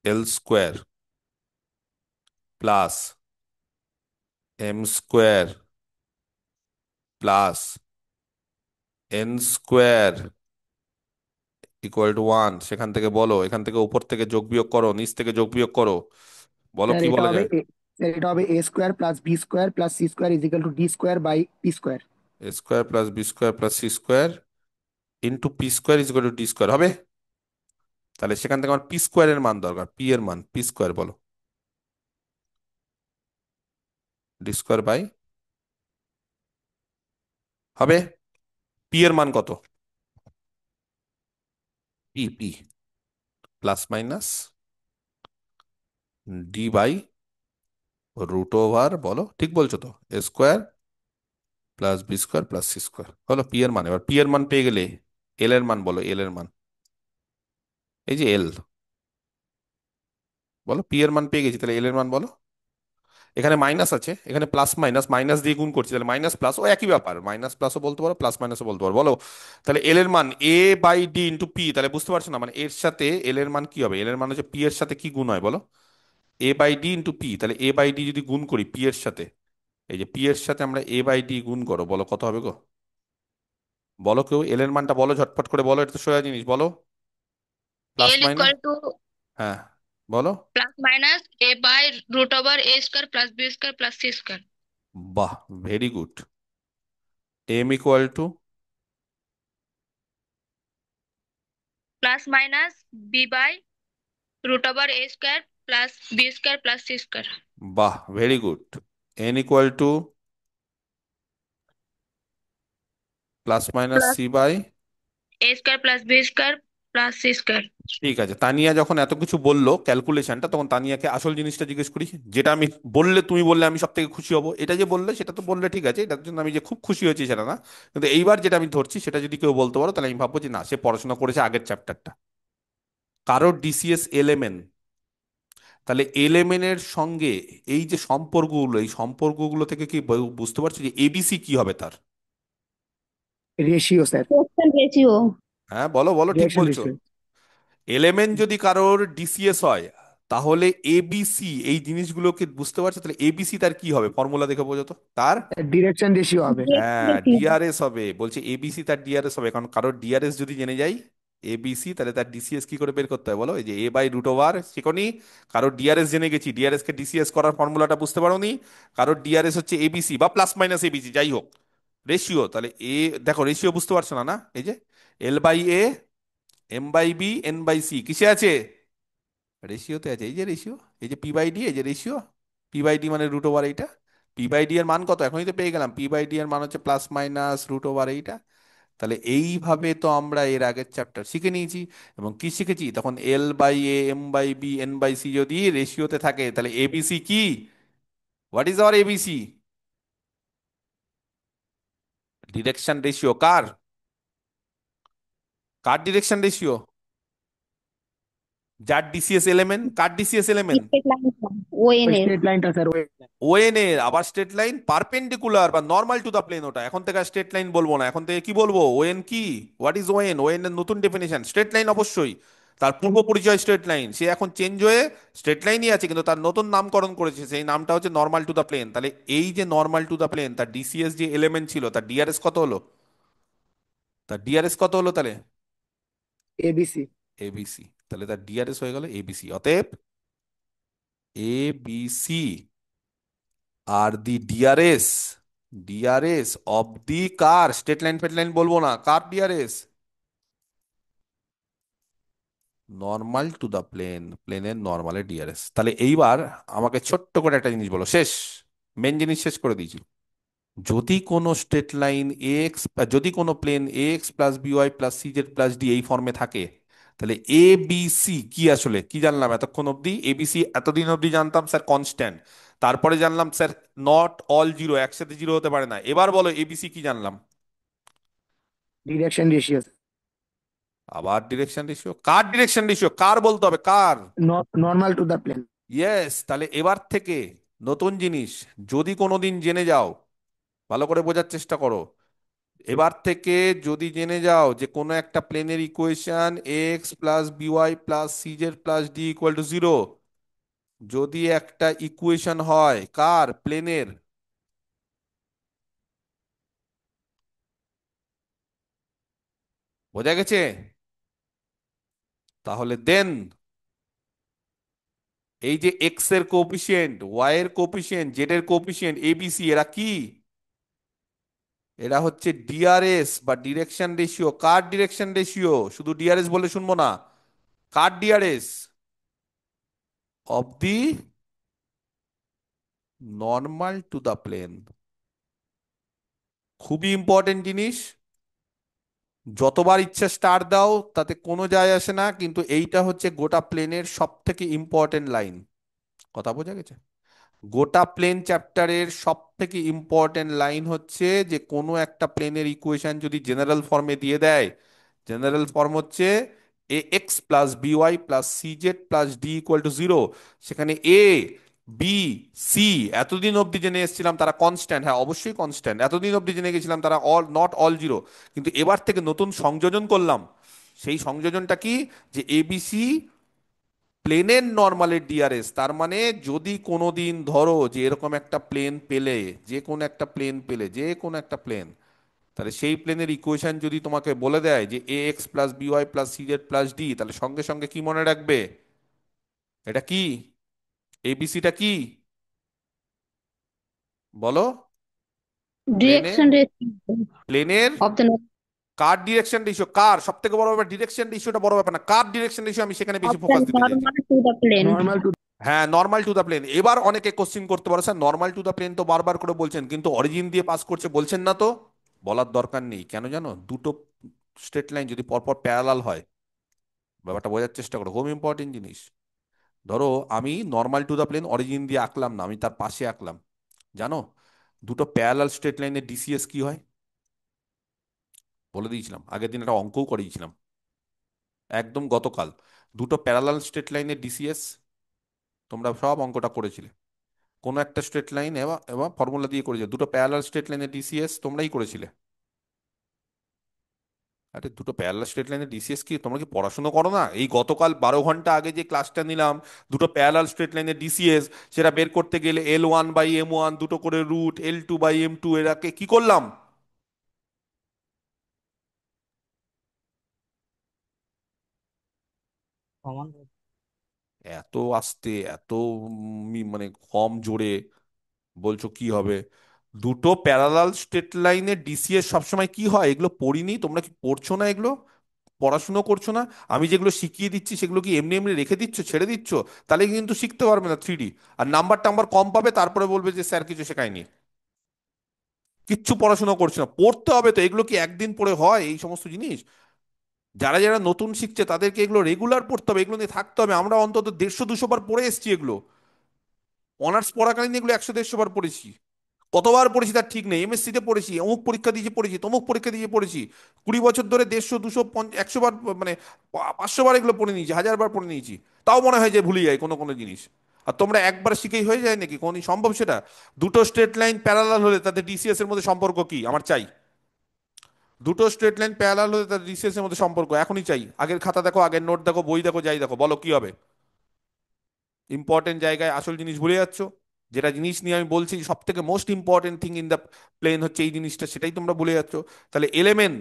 l square plus m square plus n square equal to one, সেখান থেকে বলো, এখান থেকে উপর থেকে যোগ বিয়োগ করো, নিচ থেকে যোগ বিয়োগ করো, বলো স্যার কি এটা বলা হবে যায়? স্যার এটা হবে a square plus b square plus c square is equal to d square by p square. A square plus b square plus c square into p square is equal to d square হবে। তাহলে সেখান থেকে আমার P স্কোয়ারের মান দরকার, p এর মান, পি স্কোয়ার বলো, ডি স্কোয়ার বাই হবে। পি এর মান কত? P p plus minus d by root over, বলো ঠিক বলছো তো, a square plus b square plus c square হলো পি এর মান। এবার পি এর মান পেয়ে গেলে এল এর মান বলো, এল এর মান, এই যে এল, বলো পি এর মান পেয়ে গেছি, তাহলে এল এর মান বলো। এখানে মাইনাস আছে, এখানে প্লাস মাইনাস, মাইনাস দিয়ে গুণ করছি, তাহলে মাইনাস প্লাস ও একই ব্যাপার, মাইনাস প্লাসও বলতে পারো প্লাস মাইনাসও বলতে পারো, বলো। তাহলে এল এর মান এ বাই ডি ইন্টু পি, তাহলে বুঝতে পারছো না, মানে এর সাথে এল এর মান কি হবে? এল এর মান হচ্ছে পি এর সাথে কি গুণ হয় বলো, এ বাই ডি ইন্টু পি, তাহলে এ বাই ডি যদি গুণ করি পি এর সাথে, এই যে পি এর সাথে আমরা এ বাই ডি গুণ করো, বলো কত হবে গো? বলো কেউ এল এর মানটা বলো, ঝটপট করে বলো, এটা তো সোজা জিনিস, বলো। Plus L minus, equal to হ্যাঁ বলো। plus minus A by root over A square plus B square plus C square. বাহ, very good. M equal to, Plus minus B by root over A square plus B square plus C square. বাহ very good. N equal to plus minus Plus c by, A square plus B square plus C square. ঠিক আছে। তানিয়া যখন এত কিছু বললো ক্যালকুলেশনটা, তখন তানিয়াকে আসল জিনিসটা জিজ্ঞেস করি, যেটা আমি বললে তুমি বললে আমি সব থেকে খুশি হব, এটা যে বললে সেটা তো বললে ঠিক আছে, এটার জন্য আমি যে খুব খুশি হয়েছি সেটা না, কিন্তু এইবার যেটা আমি ধরছি সেটা যদি কেউ বলতে পারো তাহলে আমি ভাববো যে না, সে পড়াশোনা করেছে আগের চ্যাপ্টারটা। কারোর ডিসিএস এলএমএন, তাহলে এলএমএন এর সঙ্গে এই যে সম্পর্কগুলো, এই সম্পর্কগুলো থেকে কি বুঝতে পারছো যে এবিসি কি হবে তার? Ratio sir. Proportion ratio. হ্যাঁ বলো বলো, ঠিক ডিরেকশন বলছো। রেশিও। এলিমেন্ট যদি কারোর ডিসিএস হয় তাহলে এবিসি, এই জিনিসগুলোকে বুঝতে পারছো, তাহলে এবিসি তার কি হবে ফর্মুলা দেখে বোঝো তো তার। ডিরেকশন রেশিও হবে। Direction হ্যাঁ ratio. ডিআরএস হবে, বলছে এবিসি তার ডিআরএস হবে, কারণ কারোর ডিআরএস যদি জেনে যাই এবিসি, তাহলে তার ডিসিএস কি করে বের করতে হয় বলো, এই যে এ বাই রুট ওভার শিখনি, কারোর ডিআরএস জেনে গেছি, ডিআরএস কে ডিসিএস করার ফর্মুলাটা বুঝতে পারোনি, কারোর ডিআরএস হচ্ছে এবিসি বা প্লাস মাইনাস এবিসি যাই হোক, রেশিও, তাহলে এ, দেখো রেশিও বুঝতে পারছো না, না এই যে l by a m by b n by c কিসে আছে? রেশিওতে আছে, এই যে রেশিও, এই যে পি বাই ডি, এই যে রেশিও, পি বাই ডি মানে রুট ওভার এইটা, পি বাই ডি এর মান কত এখনই তো পেয়ে গেলাম, পি বাই ডি এর মান হচ্ছে প্লাস মাইনাস রুট ওভার এইটা। তাহলে এইভাবে তো আমরা এর আগের চ্যাপ্টার শিখে নিয়েছি, এবং কি শিখেছি তখন, l by a m by b n by c যদি রেশিওতে থাকে তাহলে এবিসি কি, what is our a b c? Direction ratio কার, কার ডিরেকশন রেশিও? যার ডিসিএস এলিমেন্ট, কার DCs element? Straight line form. ONS. Straight লাইনটা স্যার ওই। ওএন এর আবার স্ট্রেট লাইন পারপেন্ডিকুলার বা নর্মাল টু দা প্লেন, ওটা এখন থেকে স্ট্রেট লাইন বলবো না, এখন থেকে কি বলবো, ওএন কি, হোয়াট ইজ ওএন? ওএন এর নতুন ডেফিনেশন স্ট্রেট লাইন অবশ্যই, তার পূর্ব পরিচয় স্ট্রেট লাইন, সে এখন চেঞ্জ হয়ে স্ট্রেট লাইনই আছে, কিন্তু তার নতুন নামকরণ করেছে, সেই নামটা হচ্ছে নর্মাল টু দা প্লেন। তাহলে এই যে নর্মাল টু দা প্লেন, তার ডিসিএস যে এলিমেন্ট ছিল তার ডিআরএস কত হলো, তার ডিআরএস কত হলো তাহলে? এবিসি। এবিসি, তাহলে তার ডিআরএস হয়ে গেল এবিসি, অতএব এবিসি আর the DRs, DRs of the কার, স্টেট লাইন ফেট লাইন বলবো না, কার DRs? Normal to the plane, প্লেনের নর্মালের ডিআরএস। তাহলে এইবার আমাকে ছোট্ট করে একটা জিনিস বলো, শেষ, মেন জিনিস শেষ করে দিয়েছি। যদি কোনো স্ট্রেট লাইন এক্স, যদি কোনো plane x plus by plus C z plus d এই ফর্মে থাকে, তাহলে এ বি সি কি, আসলে কি জানলাম এতক্ষণ অবধি? এবিসি এতদিন অবধি জানতাম স্যার কনস্ট্যান্ট, তারপরে জানলাম স্যার নট অল জিরো, একসাথে জিরো হতে পারে না, এবার বলো এবিসি কি জানলাম? Direction ratio. আবার ডিরেকশন রেশিও, কার ডিরেকশন রেশিও, কার বলতে হবে, কার। Normal to the plane. Yes, তাহলে এবার থেকে নতুন জিনিস, যদি কোনোদিন জেনে যাও, ভালো করে বোঝার চেষ্টা করো, এবার থেকে যদি জেনে যাও যে কোনো একটা প্লেনের equation x plus by plus CZ plus D equal to zero, যদি একটা ইকুয়েশন হয় কার, প্লেনের, বোঝা গেছে, তাহলে দেন এই যে এক্স এর কোফিসিয়েন্ট, ওয়াই এর কোফিসিয়েন্ট, জেড এর কোফিসিয়েন্ট, এবিসি, এরা কি, এরা হচ্ছে ডিআরএস বা ডিরেকশন রেশিও। কার ডিরেকশন রেশিও, শুধু ডিআরএস বলে শুনবো না, কার DRs, of the normal to the plane. খুবই ইম্পর্টেন্ট জিনিস, যতবার ইচ্ছা স্টার দাও তাতে কোনো যায় আসে না, কিন্তু এইটা হচ্ছে গোটা প্লেনের সব থেকে ইম্পর্টেন্ট লাইন। কথা বোঝা গেছে? গোটা প্লেন চ্যাপ্টারের সব থেকে ইম্পর্টেন্ট লাইন হচ্ছে যে কোনো একটা প্লেনের ইকুয়েশন যদি জেনারেল ফর্মে দিয়ে দেয়, জেনারেল ফর্ম হচ্ছে a x plus by plus C z plus D equal to zero, সেখানে এ বি সি এতদিন অবধি জেনে এসেছিলাম তারা কনস্ট্যান্ট, হ্যাঁ অবশ্যই কনস্ট্যান্ট, এতদিন অবধি জেনে গেছিলাম তারা অল নট অল জিরো, কিন্তু এবার থেকে নতুন সংযোজন করলাম। সেই সংযোজনটা কি, যে এবিসি প্লেনের নর্মালের ডিআরএস, তার মানে যদি কোনোদিন ধরো যে এরকম একটা প্লেন পেলে, যে কোনো একটা প্লেন পেলে, যে কোনো একটা প্লেন, তাহলে সেই প্লেনের ইকুয়েশন যদি তোমাকে বলে দেয় যে এ x plus by plus CZ plus d, তাহলে সঙ্গে সঙ্গে কি মনে রাখবে, এটা কি, এবিসিটা কি, বলো, প্লেনে, ডিরেকশন প্লেনের অফ দ্য কার ডিরেকশন রেশিও, কার সব থেকে বড় ব্যাপার, ডিরেকশন রেশিওটা বড় ব্যাপার না, কার ডিরেকশন রেশিও, আমি সেখানে অফ বেশি দ্য ফোকাস দিতে চাইছি। Normal to the plane. Normal to. হ্যাঁ, নর্মাল টু দা প্লেন। এবার অনেকে কোশ্চিন করতে পারো, sir normal to the plane তো বারবার করে বলছেন, কিন্তু অরিজিন দিয়ে পাস করছে বলছেন না তো। বলার দরকার নেই, কেন জানো, দুটো স্ট্রেট লাইন যদি পরপর প্যারালাল হয়, ব্যাপারটা বোঝার চেষ্টা করো, খুব ইম্পর্টেন্ট জিনিস। ধরো আমি normal to the plane origin দিয়ে আঁকলাম না, আমি তার পাশে আঁকলাম, জানো দুটো প্যারালাল স্ট্রেট লাইনের ডিসিএস কি হয়, বলে দিয়েছিলাম আগের দিন, একটা অঙ্কও করিয়েছিলাম একদম গতকাল। দুটো প্যারালাল স্ট্রেট লাইনের ডিসিএস, তোমরা সব অঙ্কটা করেছিলে, কোনো একটা স্ট্রেট লাইন এবার এবার ফর্মুলা দিয়ে করেছে, দুটো প্যারালাল স্ট্রেট লাইনের ডিসিএস তোমরাই করেছিলে। আরে দুটো প্যারালাল স্ট্রেট লাইনের ডিসিএস কি তোমরা কি পড়াশোনা করো না? এই গতকাল 12 ঘন্টা আগে যে ক্লাসটা নিলাম, দুটো প্যারালাল স্ট্রেট লাইনের ডিসিএস, সেটা বের করতে গেলে L1/M1 দুটো করে রুট, L2/M2, এরাকে কি করলাম, এত আস্তে, এত মানে কম জোরে বলছো কি হবে। দুটো প্যারালাল স্ট্রেট লাইনের ডিসিএস সবসময় কি হয়, এগুলো পড়িনি, তোমরা কি পড়ছো না এগুলো, পড়াশুনো করছো না? আমি যেগুলো শিখিয়ে দিচ্ছি সেগুলো কি এমনি এমনি রেখে দিচ্ছ, ছেড়ে দিচ্ছ? তাহলে কিন্তু শিখতে পারবে না 3D। আর নাম্বার টাম্বার কম পাবে, তারপরে বলবে যে স্যার কিছু শেখায়নি। কিচ্ছু পড়াশোনা করছো না, পড়তে হবে তো, এগুলো কি একদিন পড়ে হয় এই সমস্ত জিনিস? যারা যারা নতুন শিখছে তাদেরকে এগুলো রেগুলার পড়তে হবে, এগুলো নিয়ে থাকতে হবে। আমরা অন্তত 150-200 বার পড়ে এসেছি এগুলো, অনার্স পড়াকালীন এগুলো 100-150 বার পড়েছি। কতবার পড়েছি তার ঠিক নেই, এমএসসি তে পড়েছি, অমুক পরীক্ষা দিয়ে পড়েছি, তমুক পরীক্ষা দিয়ে পড়েছি, 20 বছর ধরে 150-200-100 বার, মানে 500 বার এগুলো পড়ে নিয়েছি, 1000 বার পড়ে নিয়েছি। তাও মনে হয় যে ভুলে যাই কোনো কোনো জিনিস। আর তোমরা একবার শিখেই হয়ে যায় নাকি, কোনদিন সম্ভব সেটা? দুটো স্ট্রেট লাইন প্যারালাল হলে তাদের ডিসিএস এর মধ্যে সম্পর্ক কি আমার চাই, দুটো স্ট্রেট লাইন প্যারালাল হলে তাদের ডিসিএস এর মধ্যে সম্পর্ক এখনই চাই। আগের খাতা দেখো, আগের নোট দেখো, বই দেখো, যাই দেখো, বলো কি হবে? ইম্পর্টেন্ট জায়গায় আসল জিনিস ভুলে যাচ্ছ। যেটা জিনিস নিয়ে আমি বলছি সব থেকে most important thing in the plane হচ্ছে এই জিনিসটা, সেটাই তোমরা ভুলে যাচ্ছ। তাহলে এলএমএন,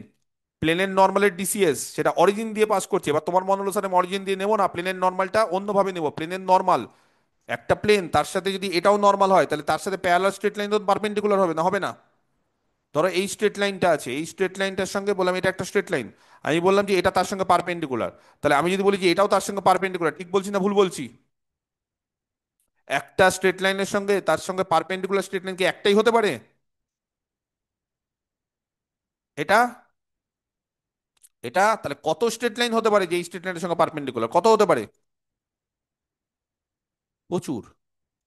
প্লেনের নর্মালের ডিসিএস, সেটা অরিজিন দিয়ে পাস করছে। এবার তোমার মন অনুসারে আমি অরিজিন দিয়ে নেবো না, প্লেনের নর্মালটা অন্যভাবে নেবো। প্লেনের নর্মাল একটা প্লেন, তার সাথে যদি এটাও নর্মাল হয়, তাহলে তার সাথে প্যারালাল স্ট্রেট লাইন তো পারপেন্ডিকুলার হবে না, হবে না? ধরো এই স্ট্রেট লাইনটা আছে, এই স্ট্রেট লাইনটার সঙ্গে বললাম এটা একটা স্ট্রেট লাইন, আমি বললাম যে এটা তার সঙ্গে পারপেন্ডিকুলার, তাহলে আমি যদি বলি যে এটাও তার সঙ্গে পারপেন্ডিকুলার, ঠিক বলছি না ভুল বলছি? একটা স্ট্রেট লাইনের সঙ্গে তার সঙ্গে পারপেন্ডিকুলার স্ট্রেট লাইন কি একটাই হতে পারে? এটা, এটা তাহলে কত স্ট্রেট লাইন হতে পারে যে এই স্ট্রেট লাইনের সঙ্গে পারপেন্ডিকুলার, কত হতে পারে? প্রচুর।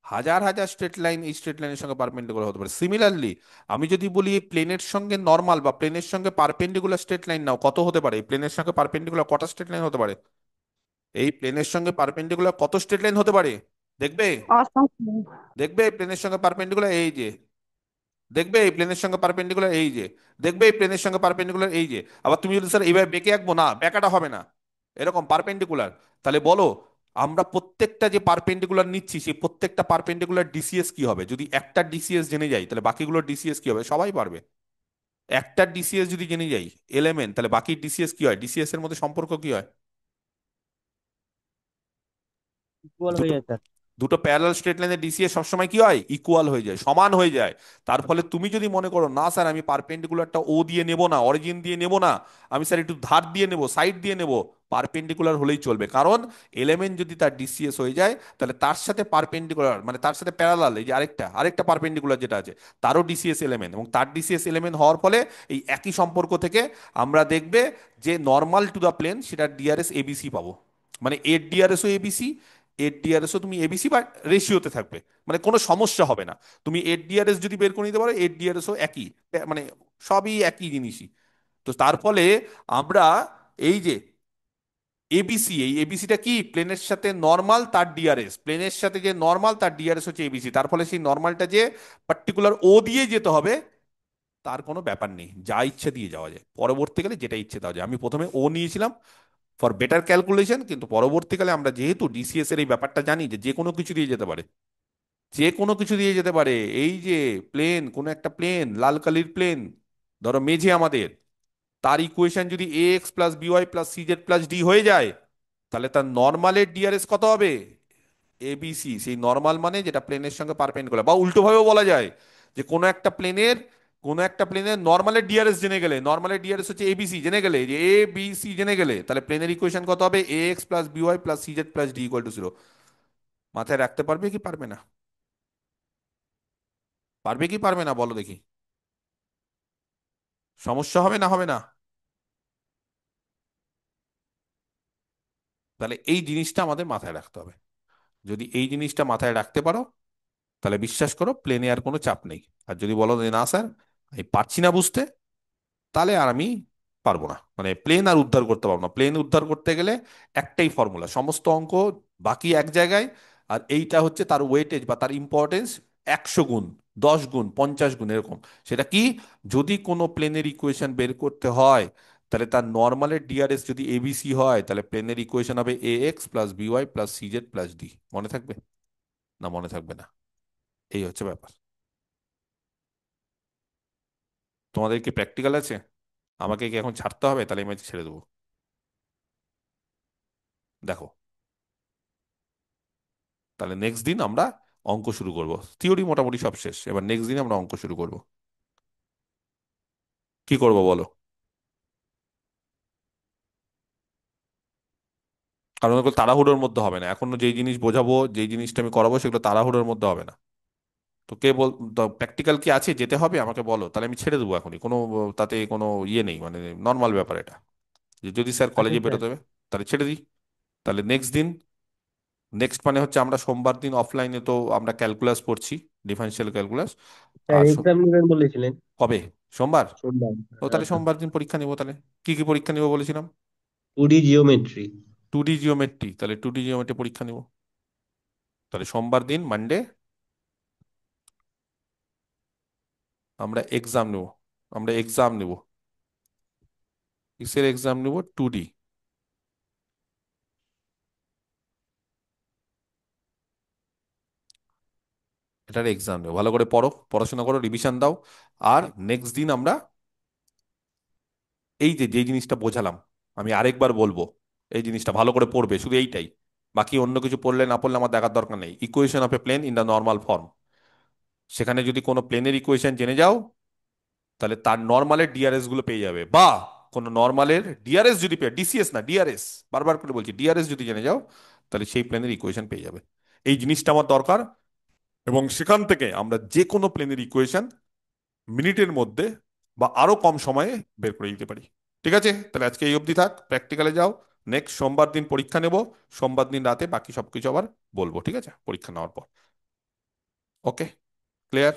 হাজার হাজার স্ট্রেট লাইন এই স্ট্রেট লাইনের সঙ্গে পারপেন্ডিকুলার হতে পারে। সিমিলারলি আমি যদি বলি এই প্লেনের সঙ্গে নর্মাল বা প্লেনের সঙ্গে পারপেন্ডিকুলার স্ট্রেট লাইন নাও, কত হতে পারে? এই প্লেনের সঙ্গে পারপেন্ডিকুলার কটা স্ট্রেট লাইন হতে পারে? এই প্লেনের সঙ্গে পারপেন্ডিকুলার কত স্ট্রেট লাইন হতে পারে? দেখবে, অসংখ্য। দেখবে এই প্লেনের সঙ্গে পারপেন্ডিকুলার এই যে, দেখবে এই প্লেনের সঙ্গে পারপেন্ডিকুলার এই যে, দেখবে এই প্লেনের সঙ্গে পারপেন্ডিকুলার এই যে। আবার তুমি যদি স্যার এইভাবে বেঁকে আঁকবো, না বেঁকাটা হবে না, এরকম পারপেন্ডিকুলার। তাহলে বলো, আমরা প্রত্যেকটা যে পারপেন্ডিকুলার নিচ্ছি সেই প্রত্যেকটা পারপেন্ডিকুলার ডিসিএস কি হবে? যদি একটা ডিসিএস জেনে যাই তাহলে বাকিগুলোর ডিসিএস কি হবে? সবাই পারবে। একটা ডিসিএস যদি জেনে যাই এলিমেন্ট, তাহলে বাকি ডিসিএস কি হয়? ডিসিএস এর মধ্যে সম্পর্ক কি হয়? ইকুয়াল হয়ে দুটো যায় স্যার। দুটো প্যারালাল স্ট্রেট লাইনের ডিসিএস সবসময় কি হয়? ইকুয়াল হয়ে যায়, সমান হয়ে যায়। তার ফলে তুমি যদি মনে করো না স্যার আমি পারপেন্ডিকুলারটা ও দিয়ে নেব না, অরিজিন দিয়ে নেব না, আমি স্যার একটু ধার দিয়ে নেব, সাইড দিয়ে নেব, পারপেন্ডিকুলার হলেই চলবে। কারণ এলিমেন্ট যদি তার ডিসিএস হয়ে যায় তাহলে তার সাথে পারপেন্ডিকুলার মানে তার সাথে প্যারালাল এই যে আরেকটা আরেকটা পারপেন্ডিকুলার যেটা আছে তারও ডিসিএস এলিমেন্ট, এবং তার ডিসিএস এলিমেন্ট হওয়ার ফলে এই একই সম্পর্ক থেকে আমরা দেখবে যে নর্মাল টু দ্য প্লেন সেটার ডিআরএস এবিসি পাবো। মানে এর ডিআরএসও এবিসি, এর ডিআরএসও তুমি এবিসি বা রেশিওতে থাকবে, মানে কোনো সমস্যা হবে না। তুমি এর ডিআরএস যদি বের করে নিতে পারো, এর ডিআরএসও একই, মানে সবই একই জিনিসই। তো তার ফলে আমরা এই যে এবিসি, এই এবিসিটা কি? প্লেনের সাথে নর্মাল তার ডিআরএস, প্লেনের সাথে যে নর্মাল তার ডিআরএস হচ্ছে এবিসি। তার ফলে সেই নর্মালটা যে পার্টিকুলার ও দিয়ে যেতে হবে তার কোনো ব্যাপার নেই, যা ইচ্ছে দিয়ে যাওয়া যায়, পরবর্তীকালে যেটা ইচ্ছে দেওয়া যায়। আমি প্রথমে ও নিয়েছিলাম ফর বেটার ক্যালকুলেশন, কিন্তু পরবর্তীকালে আমরা যেহেতু ডিসিএস এর এই ব্যাপারটা জানি যে যে কোনো কিছু দিয়ে যেতে পারে, যে কোনো কিছু দিয়ে যেতে পারে। এই যে প্লেন, কোন একটা প্লেন, লাল কালির প্লেন, ধরো মেঝে আমাদের, তার ইকুয়েশন যদি a x plus by plus CZ plus d হয়ে যায়, তাহলে তার নর্মালের ডিআরএস কত হবে? এবিসি। সেই নর্মাল মানে যেটা প্লেনের সঙ্গে পারপেন্ডিকুলার, বা উল্টোভাবেও বলা যায় যে কোনো একটা প্লেনের নর্মালের ডিআরএস জেনে গেলে, নর্মালের ডিআরএস হচ্ছে এবিসি জেনে গেলে, যে এ বি সি জেনে গেলে, তাহলে প্লেনের ইকুয়েশন কত হবে? A x plus by plus CZ plus D equal to zero. মাথায় রাখতে পারবে কি পারবে না? পারবে কি পারবে না বলো দেখি? সমস্যা হবে না হবে না? তাহলে এই জিনিসটা আমাদের মাথায় রাখতে হবে। যদি এই জিনিসটা মাথায় রাখতে পারো তাহলে বিশ্বাস করো প্লেনে আর কোনো চাপ নেই। আর যদি বলো যে না স্যার আমি পারছি না বুঝতে, তাহলে আর আমি পারবো না, মানে প্লেন আর উদ্ধার করতে পারবো না। প্লেন উদ্ধার করতে গেলে একটাই ফর্মুলা, সমস্ত অঙ্ক বাকি এক জায়গায়, আর এইটা হচ্ছে তার ওয়েটেজ বা তার ইম্পর্টেন্স 100 গুণ, 10 গুণ, 50 গুণ এরকম। সেটা কি? যদি কোনো প্লেনের ইকুয়েশন বের করতে হয় তাহলে তার নর্মালের ডিআরএস যদি এবিসি হয় তাহলে প্লেনের ইকুয়েশন হবে a x plus by plus CZ plus d. মনে থাকবে না মনে থাকবে না? এই হচ্ছে ব্যাপার। তোমাদের কি প্র্যাকটিক্যাল আছে? আমাকে কি এখন ছাড়তে হবে? তাহলে আমি আজকে ছেড়ে দেবো। দেখো, তাহলে নেক্সট দিন আমরা অঙ্ক শুরু করব। থিওরি মোটামুটি সব শেষ, এবার নেক্সট দিন আমরা অঙ্ক শুরু করব। কি করব বলো? কারণ ওগুলো তাড়াহুড়োর মধ্যে হবে না। এখনো যেই জিনিস বোঝাবো, যেই জিনিসটা আমি করাবো সেগুলো তাড়াহুড়োর মধ্যে হবে না। তো কে বল, প্র্যাকটিক্যাল কি আছে যেতে হবে আমাকে বলো, তাহলে আমি ছেড়ে দেবো এখনই। কোনো তাতে কোনো ইয়ে নেই, মানে নর্মাল ব্যাপার এটা। যে যদি স্যার আচ্ছা কলেজে স্যার। বেরোতে হবে তাহলে ছেড়ে দিই। তাহলে নেক্সট দিন, নেক্সট মানে হচ্ছে আমরা সোমবার দিন অফলাইনে তো আমরা ক্যালকুলাস পড়ছি, ডিফারেন্সিয়াল ক্যালকুলাস। স্যার আর এক্সাম নেবেন বলেছিলেন। কবে? সোমবার? সোমবার। ও হ্যাঁ তাহলে স্যার। সোমবার দিন পরীক্ষা নিব তাহলে। কি কি পরীক্ষা নিব বলেছিলাম? 2D geometry. 2D জিওমেট্রি, তাহলে 2D জিওমেট্রি পরীক্ষা নিব। তাহলে সোমবার দিন মানডে আমরা এক্সাম নেব। আমরা এক্সাম নেব, কিসের এক্সাম নেব? 2D। এটার এক্সাম নেব। ভালো করে পড়ো, পড়াশোনা করো, রিভিশন দাও। আর নেক্সট দিন আমরা এই যে যে জিনিসটা বোঝালাম আমি আরেকবার বলবো, এই জিনিসটা ভালো করে পড়বে, শুধু এইটাই। বাকি অন্য কিছু পড়লে না পড়লে আমার দেখার দরকার নেই। Equation of a plane in the normal form, সেখানে যদি কোনো প্লেনের ইকুয়েশন জেনে যাও তাহলে তার নর্মালের ডিআরএস গুলো পেয়ে যাবে, বা কোনো নর্মালের ডিআরএস যদি পেয়ে, ডিসিএস না ডিআরএস, বারবার করে বলছি ডিআরএস যদি জেনে যাও তাহলে সেই প্লেনের ইকুয়েশন পেয়ে যাবে। এই জিনিসটা আমার দরকার। এবং সেখান থেকে আমরা যে কোনো প্লেনের ইকুয়েশন মিনিটের মধ্যে বা আরো কম সময়ে বের করে দিতে পারি। ঠিক আছে, তাহলে আজকে এই অবধি থাক, প্র্যাকটিক্যালে যাও। নেক্সট সোমবার দিন পরীক্ষা নেব। সোমবার দিন রাতে বাকি সবকিছু আবার বলবো, ঠিক আছে, পরীক্ষা নেওয়ার পর। ওকে, ক্লিয়ার?